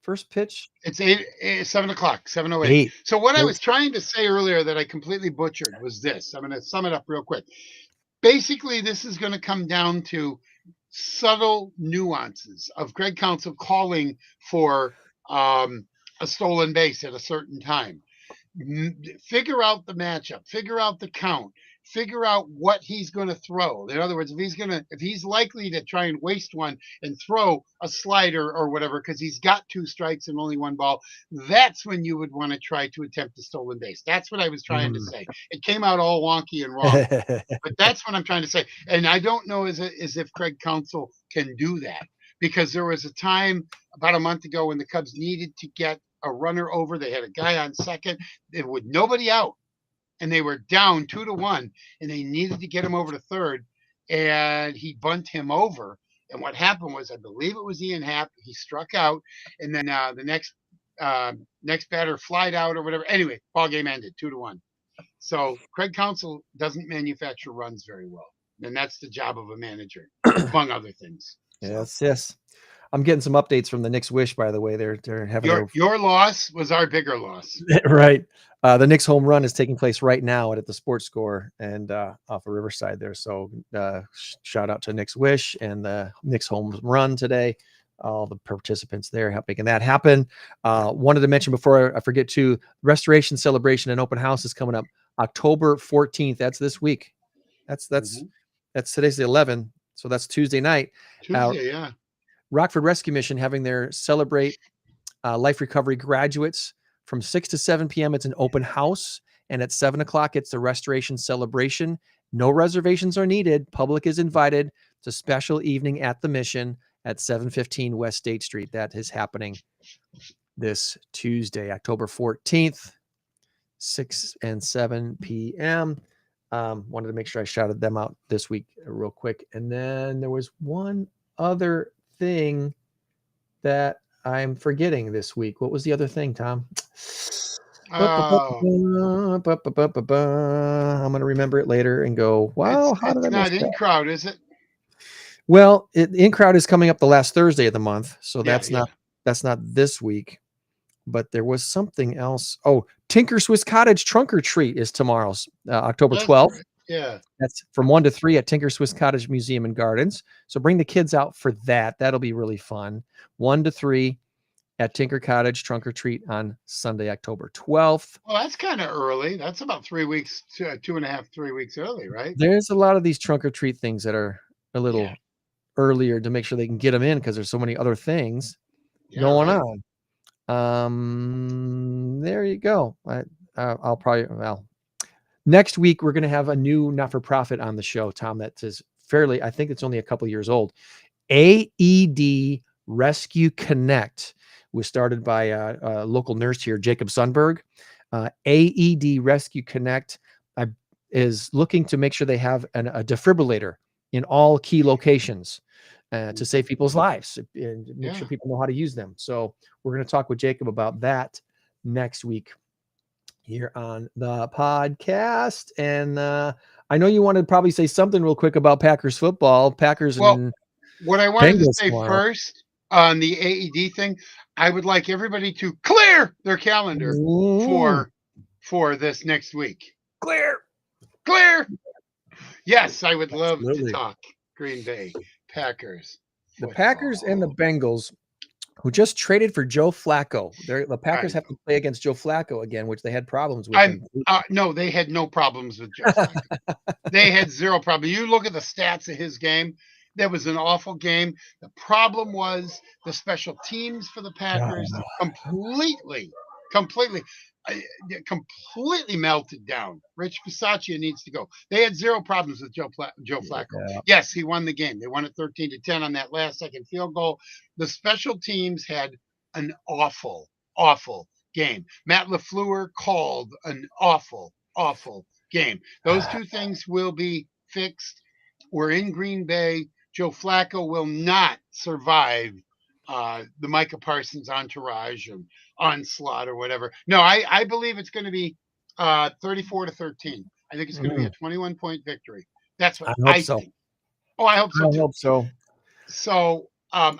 First pitch? It's 7 o'clock, 7:08. 8. So what I was trying to say earlier that I completely butchered was this. I'm going to sum it up real quick. Basically, this is going to come down to subtle nuances of Greg Counsell calling for a stolen base at a certain time. Figure out the matchup, figure out the count, figure out what he's going to throw. In other words, if he's likely to try and waste one and throw a slider or whatever because he's got 2 strikes and only 1 ball, that's when you would want to try to attempt a stolen base. That's what I was trying to say. It came out all wonky and wrong, but that's what I'm trying to say. And I don't know as if Craig Counsell can do that, because there was a time about a month ago when the Cubs needed to get a runner over. They had a guy on second with nobody out, and they were down 2-1, and they needed to get him over to third, and he bunt him over. And what happened was, I believe it was Ian Happ. He struck out, and then the next batter flied out or whatever. Anyway, ball game ended 2-1. So Craig Counsell doesn't manufacture runs very well, and that's the job of a manager, among other things. Yes. I'm getting some updates from the Knicks Wish, by the way. They're having your loss was our bigger loss. Right. The Knicks home run is taking place right now at the Sports Score and off of Riverside there. So shout out to Knicks Wish and the Knicks home run today. All the participants there making that happen. Wanted to mention before I forget to, Restoration Celebration and Open House is coming up October 14th. That's this week. That's today's the 11th. So that's Tuesday night. Yeah. Rockford Rescue Mission having their Celebrate Life Recovery graduates from 6 to 7 p.m. It's an open house. And at 7 o'clock, it's the Restoration Celebration. No reservations are needed. Public is invited. It's a special evening at the Mission at 715 West State Street. That is happening this Tuesday, October 14th, 6 and 7 p.m. Wanted to make sure I shouted them out this week real quick. And then there was one other thing that I'm forgetting this week. What was the other thing, Tom? I'm going to remember it later and go, wow, how did I miss that? It's not in crowd, is it? Well, in crowd is coming up the last Thursday of the month. So that's not this week, but there was something else. Oh, Tinker Swiss Cottage Trunk or Treat is tomorrow's October 12th. Right. Yeah. That's from 1 to 3 at Tinker Swiss Cottage Museum and Gardens. So bring the kids out for that. That'll be really fun. 1 to 3 at Tinker Cottage Trunk or Treat on Sunday, October 12th. Well, that's kind of early. That's about 3 weeks, 2.5, 3 weeks early, right? There's a lot of these trunk or treat things that are a little earlier to make sure they can get them in because there's so many other things going on. There you go. I'll probably, next week, we're going to have a new not-for-profit on the show, Tom, that is fairly, I think it's only a couple years old. AED Rescue Connect was started by a local nurse here, Jacob Sundberg. AED Rescue Connect is looking to make sure they have a defibrillator in all key locations to save people's lives and make sure people know how to use them. So we're going to talk with Jacob about that next week here on the podcast. And I know you want to probably say something real quick about Packers football. What I wanted to say first on the AED thing, I would like everybody to clear their calendar for this next week. Clear. Yes, I would love to Absolutely. talk Green Bay Packers. The Packers and the football. Bengals, who just traded for Joe Flacco. The Packers I have to play against Joe Flacco again, which they had problems with. I'm no, they had no problems with Joe Flacco. They had zero problem. You look at the stats of his game. That was an awful game. The problem was the special teams for the Packers completely, uh, completely melted down. Rich Bisaccia needs to go. They had zero problems with Joe Flacco. Yeah. Yes, he won the game. They won it 13-10 on that last second field goal. The special teams had an awful game. Matt LaFleur called an awful game. Those two things will be fixed. We're in Green Bay. Joe Flacco will not survive the Micah Parsons entourage and onslaught or whatever. No, I believe it's going to be 34-13. I think it's going to be a 21-point victory. That's what I hope so. think. Oh, I hope so too. I hope so. So I'm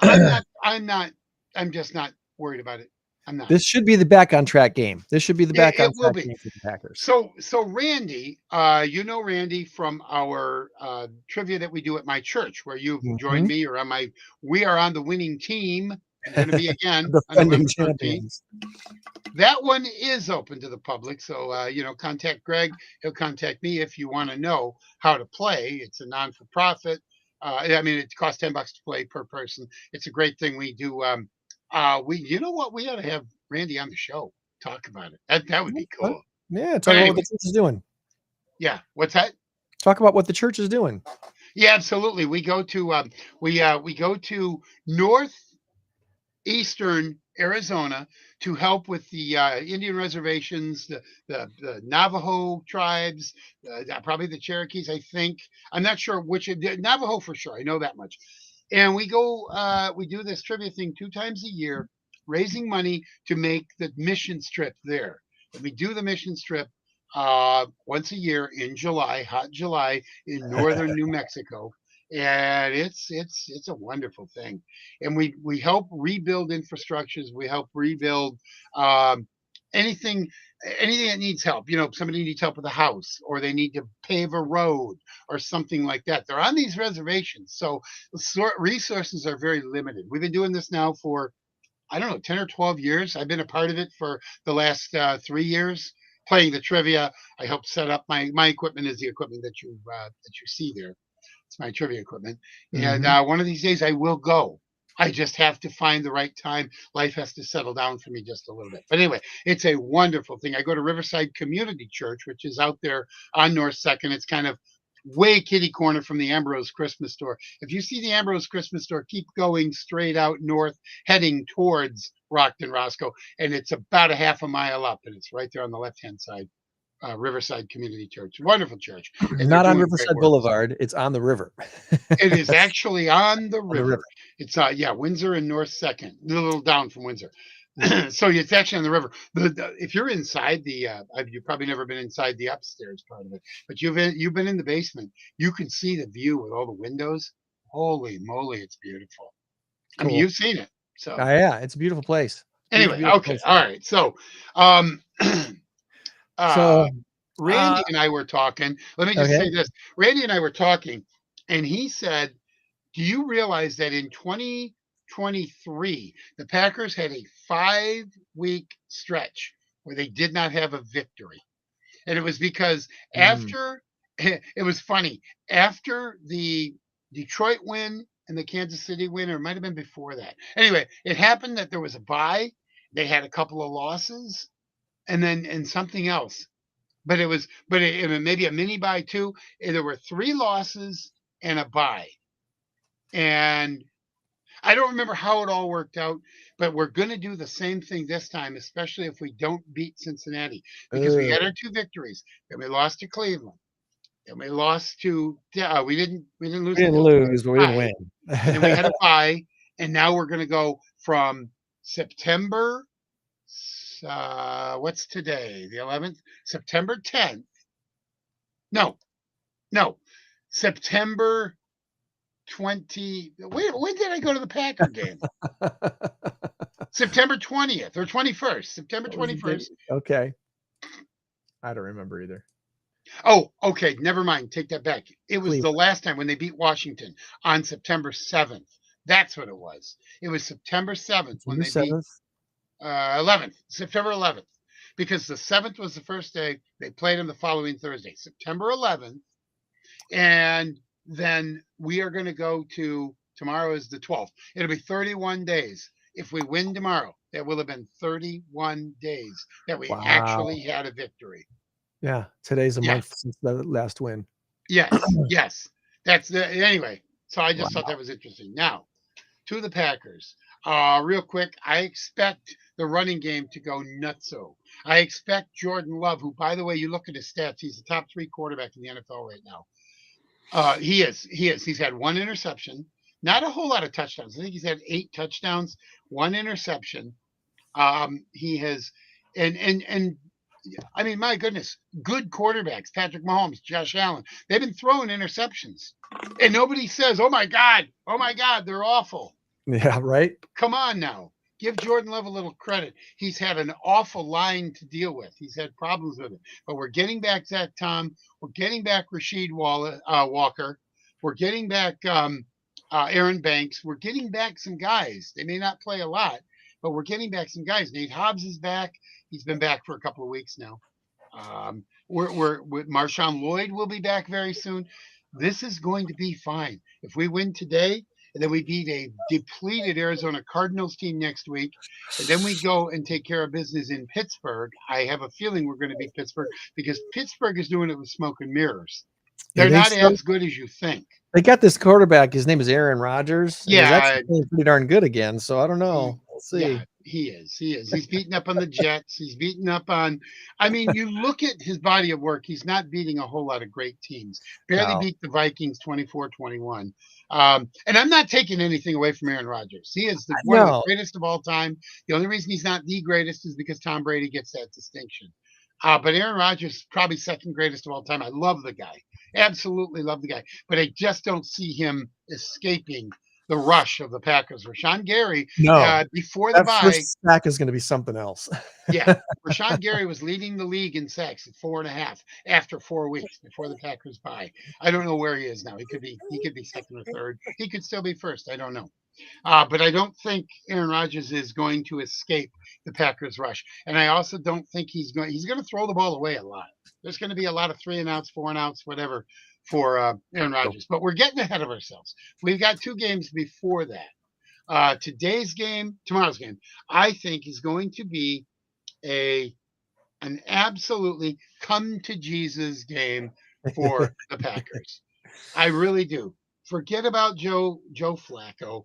just not worried about it. I'm not. This should be the back on track game. This should be the back on track game for the Packers. So Randy, you know Randy from our trivia that we do at my church, where you've joined me, or we are on the winning team. We're going to be again The on November defending 13th. champions. That one is open to the public, so contact Greg. He'll contact me if you want to know how to play. It's a non-for-profit. It costs $10 to play per person. It's a great thing we do. You know what? We ought to have Randy on the show. Talk about it. That would be cool. Yeah, talk about what the church is doing. Yeah, what's that? Talk about what the church is doing. Yeah, absolutely. We go to we go to northeastern Arizona to help with the Indian reservations, the Navajo tribes, probably the Cherokees. I think I'm not sure which. Navajo for sure. I know that much. And we go, we do this trivia thing 2 times a year, raising money to make the mission trip there. And we do the mission trip once a year in July, hot July, in northern New Mexico. And it's a wonderful thing. And we help rebuild infrastructures. We help rebuild anything that needs help. Somebody needs help with a house, or they need to pave a road or something like that. They're on these reservations, so resources are very limited. We've been doing this now for, I don't know, 10 or 12 years. I've been a part of it for the last 3 years, playing the trivia. I helped set up my equipment is the equipment that you see there. It's my trivia equipment. And one of these days I will go. I just have to find the right time. Life has to settle down for me just a little bit. But anyway, it's a wonderful thing. I go to Riverside Community Church, which is out there on North 2nd. It's kind of way kitty corner from the Ambrose Christmas store. If you see the Ambrose Christmas store, keep going straight out north, heading towards Rockton Roscoe. And it's about a half a mile up, and it's right there on the left-hand side. Riverside Community Church, wonderful church. Not on Riverside Boulevard. It's on the river. It is actually on the river. It's Windsor and North 2nd, a little down from Windsor. So it's actually on the river. If you're inside you've probably never been inside the upstairs part of it, but you've been in the basement. You can see the view with all the windows. Holy moly, it's beautiful. Cool. I mean, you've seen it. So yeah, it's a beautiful place. Anyway, okay, all right. So Randy and I were talking. Let me just say this. Randy and I were talking, and he said, do you realize that in 2023, the Packers had a 5-week stretch where they did not have a victory? And it was because it was funny, after the Detroit win and the Kansas City win, or it might have been before that. Anyway, it happened that there was a bye. They had a couple of losses. And something else, but it maybe a mini bye too. And there were 3 losses and a bye, and I don't remember how it all worked out. But we're going to do the same thing this time, especially if we don't beat Cincinnati, because we had our 2 victories. Then we lost to Cleveland. Then we lost to we didn't lose. We didn't lose, but we didn't win. And then we had a bye, and now we're going to go from September. What's today? The 11th? September 10th. No. September 20. When did I go to the Packer game? September 20th or 21st. September 21st. Okay. I don't remember either. Oh, okay. Never mind. Take that back. It was the Cleveland. last time when they beat Washington on September 7th. That's what it was. It was September 7th when September they beat 7th. 11th, September 11th, because the 7th was the first day. They played him the following Thursday, September 11th. And then we are going to go to tomorrow is the 12th. It'll be 31 days. If we win tomorrow, that will have been 31 days that we Wow. actually had a victory. Yeah. Today's a month Yes. since the last win. Yes. Yes. That's the anyway. So I just thought Wow. that was interesting. Now to the Packers. Real quick, I expect the running game to go nutso. I expect Jordan Love, who, by the way, you look at his stats, he's the top 3 quarterback in the NFL right now. He is. He is. He's had 1 interception, not a whole lot of touchdowns. I think he's had 8 touchdowns, 1 interception. He has, and I mean, my goodness, good quarterbacks, Patrick Mahomes, Josh Allen, they've been throwing interceptions. And nobody says, oh my God, they're awful. Yeah. Right. Come on now. Give Jordan Love a little credit. He's had an awful line to deal with. He's had problems with it. But we're getting back Zach Tom. We're getting back Walker. We're getting back Aaron Banks. We're getting back some guys. They may not play a lot, but we're getting back some guys. Nate Hobbs is back. He's been back for a couple of weeks now. We're Marshawn Lloyd will be back very soon. This is going to be fine. If we win today, and then we beat a depleted Arizona Cardinals team next week, and then we go and take care of business in Pittsburgh, I have a feeling we're going to beat Pittsburgh because Pittsburgh is doing it with smoke and mirrors. You They're think not so? as good as you think. They got this quarterback. His name is Aaron Rodgers. And he's Yeah, actually playing pretty darn good again. So I don't know. We'll see. yeah, he is. He is. He's beating up on the Jets. He's beating up on. I mean, you look at his body of work. He's not beating a whole lot of great teams. Barely No. beat the Vikings 24-21. And I'm not taking anything away from Aaron Rodgers. He is one of the No. greatest of all time. The only reason he's not the greatest is because Tom Brady gets that distinction. But Aaron Rodgers is probably second greatest of all time. I love the guy. Absolutely love the guy. But I just don't see him escaping the rush of the Packers. Rashawn Gary, No. before the That bye, first sack is going to be something else. yeah, Rashawn Gary was leading the league in sacks at 4.5 after 4 weeks before the Packers bye. I don't know where he is now. He could be second or third. He could still be first. I don't know. But I don't think Aaron Rodgers is going to escape the Packers rush. And I also don't think he's going to throw the ball away a lot. There's going to be a lot of 3 and outs, 4 and outs, whatever for Aaron Rodgers. But we're getting ahead of ourselves. We've got 2 games before that. Tomorrow's game, I think is going to be an absolutely come to Jesus game for the Packers. I really do. Forget about Joe Flacco.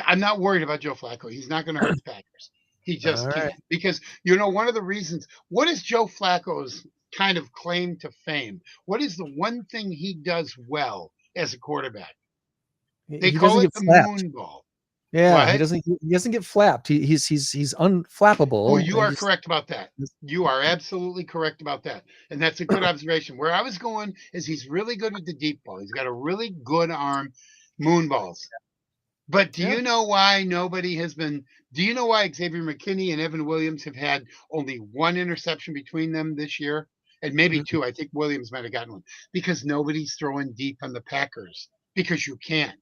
I'm not worried about Joe Flacco. He's not going to hurt the Packers. He just All right. can't. Because, one of the reasons, what is Joe Flacco's kind of claim to fame? What is the one thing he does well as a quarterback? They He call doesn't it get the flapped. moon ball. Yeah, What? he doesn't get flapped. He's unflappable. Well, you and are just- correct about that. You are absolutely correct about that. And that's a good observation. Where I was going is he's really good with the deep ball. He's got a really good arm, moon balls. But do you know why do you know why Xavier McKinney and Evan Williams have had only 1 interception between them this year? And maybe 2. I think Williams might have gotten 1. Because nobody's throwing deep on the Packers. Because you can't.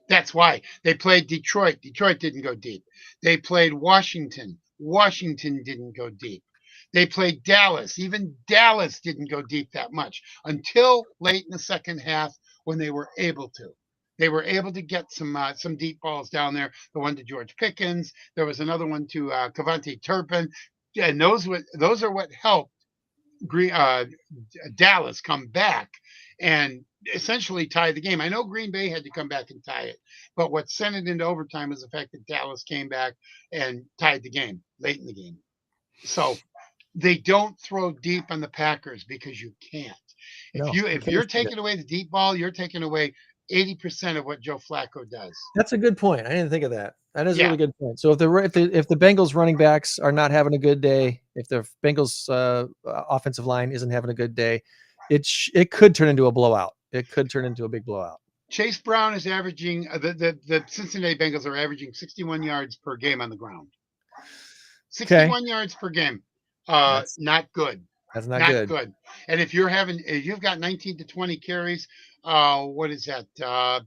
That's why. They played Detroit. Detroit didn't go deep. They played Washington. Washington didn't go deep. They played Dallas. Even Dallas didn't go deep that much until late in the second half when they were able to. They were able to get some deep balls down there. The one to George Pickens. There was another one to Cavante Turpin. And those are what helped Dallas come back and essentially tie the game. I know Green Bay had to come back and tie it, but what sent it into overtime was the fact that Dallas came back and tied the game late in the game. So they don't throw deep on the Packers because you can't. If you're taking away the deep ball, you're taking away 80% of what Joe Flacco does. That's a good point. I didn't think of that. That is a really good point. So if the Bengals running backs are not having a good day, if the Bengals offensive line isn't having a good day, it could turn into a blowout. It could turn into a big blowout. Chase Brown is averaging the Cincinnati Bengals are averaging 61 yards per game on the ground. 61 yards per game. Not good. That's not Not good. good. And if you've got 19 to 20 carries, what is that?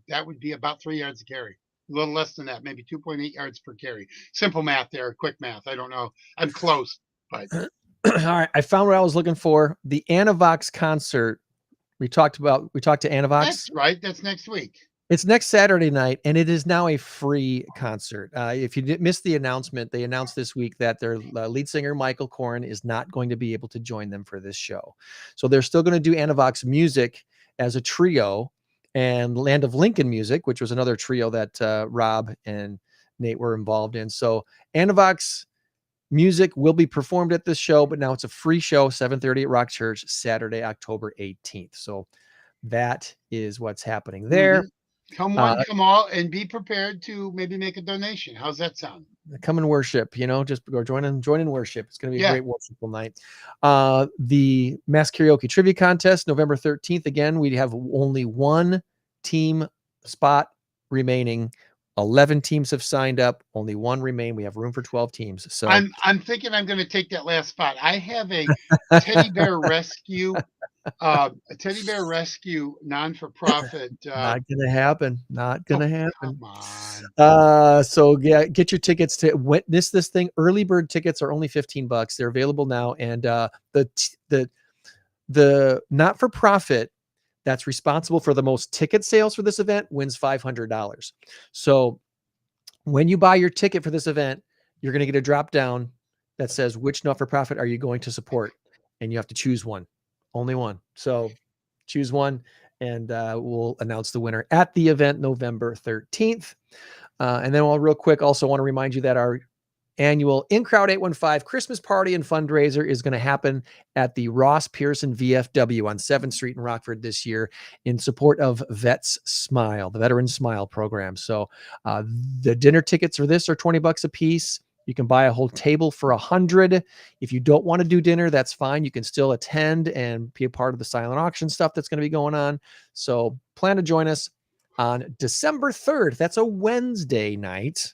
That would be about 3 yards a carry. A little less than that, maybe 2.8 yards per carry. Simple math there, quick math. I don't know. I'm close, but All right, I found what I was looking for. The Anavox concert. We talked to Anavox. that's right. That's next week. It's next Saturday night, and it is now a free concert. If you missed the announcement, they announced this week that their lead singer, Michael Corrin, is not going to be able to join them for this show. So they're still going to do Anavox music as a trio, and Land of Lincoln music, which was another trio that Rob and Nate were involved in. So Anavox music will be performed at this show, but now it's a free show, 7:30 at Rock Church, Saturday, October 18th. So that is what's happening there. Come one, come all, and be prepared to maybe make a donation. How's that sound? Come and worship, just go join in worship. It's going to be a great worshipful night. The Mass Karaoke Trivia Contest, November 13th. Again, we have only one team spot remaining. 11 teams have signed up. Only one remain. We have room for 12 teams. So I'm thinking I'm going to take that last spot. I have a teddy bear rescue, non-for-profit. Not gonna happen. Not gonna happen. Come on. So yeah, get your tickets to witness this thing. Early bird tickets are only $15. They're available now, and the not-for-profit that's responsible for the most ticket sales for this event wins $500. So when you buy your ticket for this event, you're going to get a drop down that says which not-for-profit are you going to support, and you have to choose one, only one. So choose one, and we'll announce the winner at the event November 13th. And then real quick, also want to remind you that our annual In Crowd 815 Christmas party and fundraiser is going to happen at the Ross Pearson VFW on 7th Street in Rockford this year in support of Vets Smile, the Veterans Smile program. So the dinner tickets for this are $20 a piece. You can buy a whole table for $100. If you don't want to do dinner, that's fine. You can still attend and be a part of the silent auction stuff that's going to be going on. So plan to join us on December 3rd. That's a Wednesday night.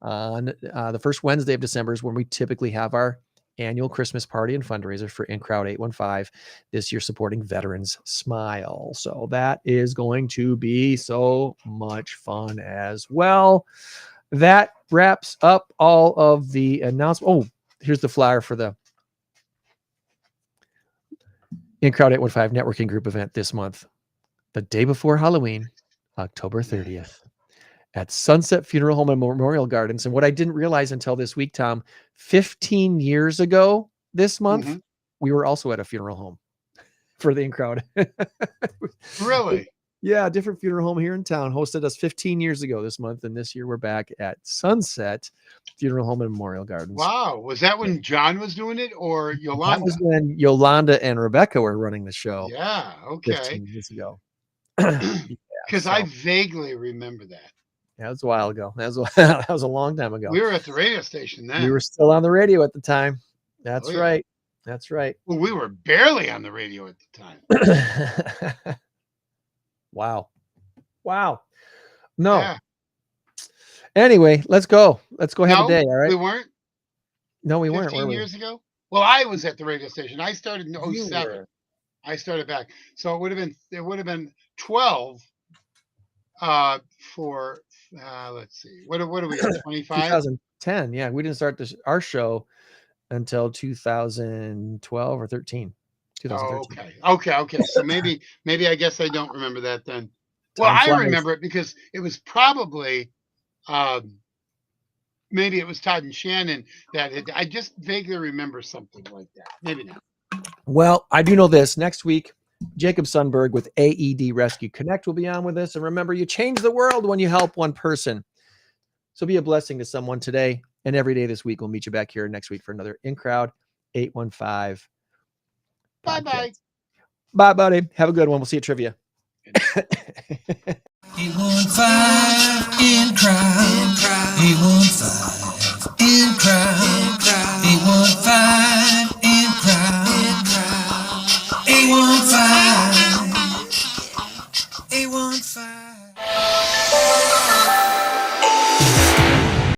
On the first Wednesday of December is when we typically have our annual Christmas party and fundraiser for In Crowd 815 this year, supporting Veterans Smile. So that is going to be so much fun as well. That wraps up all of the announcements. Oh, here's the flyer for the In Crowd 815 networking group event this month, the day before Halloween, October 30th. At Sunset Funeral Home and Memorial Gardens. And what I didn't realize until this week, Tom, 15 years ago this month, we were also at a funeral home for the In Crowd. Really? Yeah, a different funeral home here in town hosted us 15 years ago this month. And this year we're back at Sunset Funeral Home and Memorial Gardens. Wow. Was that when John was doing it or Yolanda? That was when Yolanda and Rebecca were running the show. Yeah, okay. 15 years ago. Because I vaguely remember that. Yeah, it was a while ago. That was a long time ago. We were at the radio station then. We were still on the radio at the time. That's right. That's right. Well, we were barely on the radio at the time. Wow. No. Yeah. Anyway, let's go. Let's go have a day. All right. We weren't. No, we weren't. 15 years ago. Well, I was at the radio station. I started in 07. I started back, so it would have been 12. For let's see, what are we at, 25? 2010. Yeah, we didn't start our show until 2012 or 13. 2013. Okay. So maybe I guess I don't remember that then. Well, I remember it because it was probably maybe it was Todd and Shannon I just vaguely remember something like that. Maybe not. Well, I do know this. Next week, Jacob Sundberg with AED Rescue Connect will be on with us. And remember, you change the world when you help one person. So be a blessing to someone today and every day this week. We'll meet you back here next week for another In Crowd 815. Bye-bye. Bye, buddy. Have a good one. We'll see you at trivia. 815 In Crowd. 815 In Crowd. 815 In Crowd. 815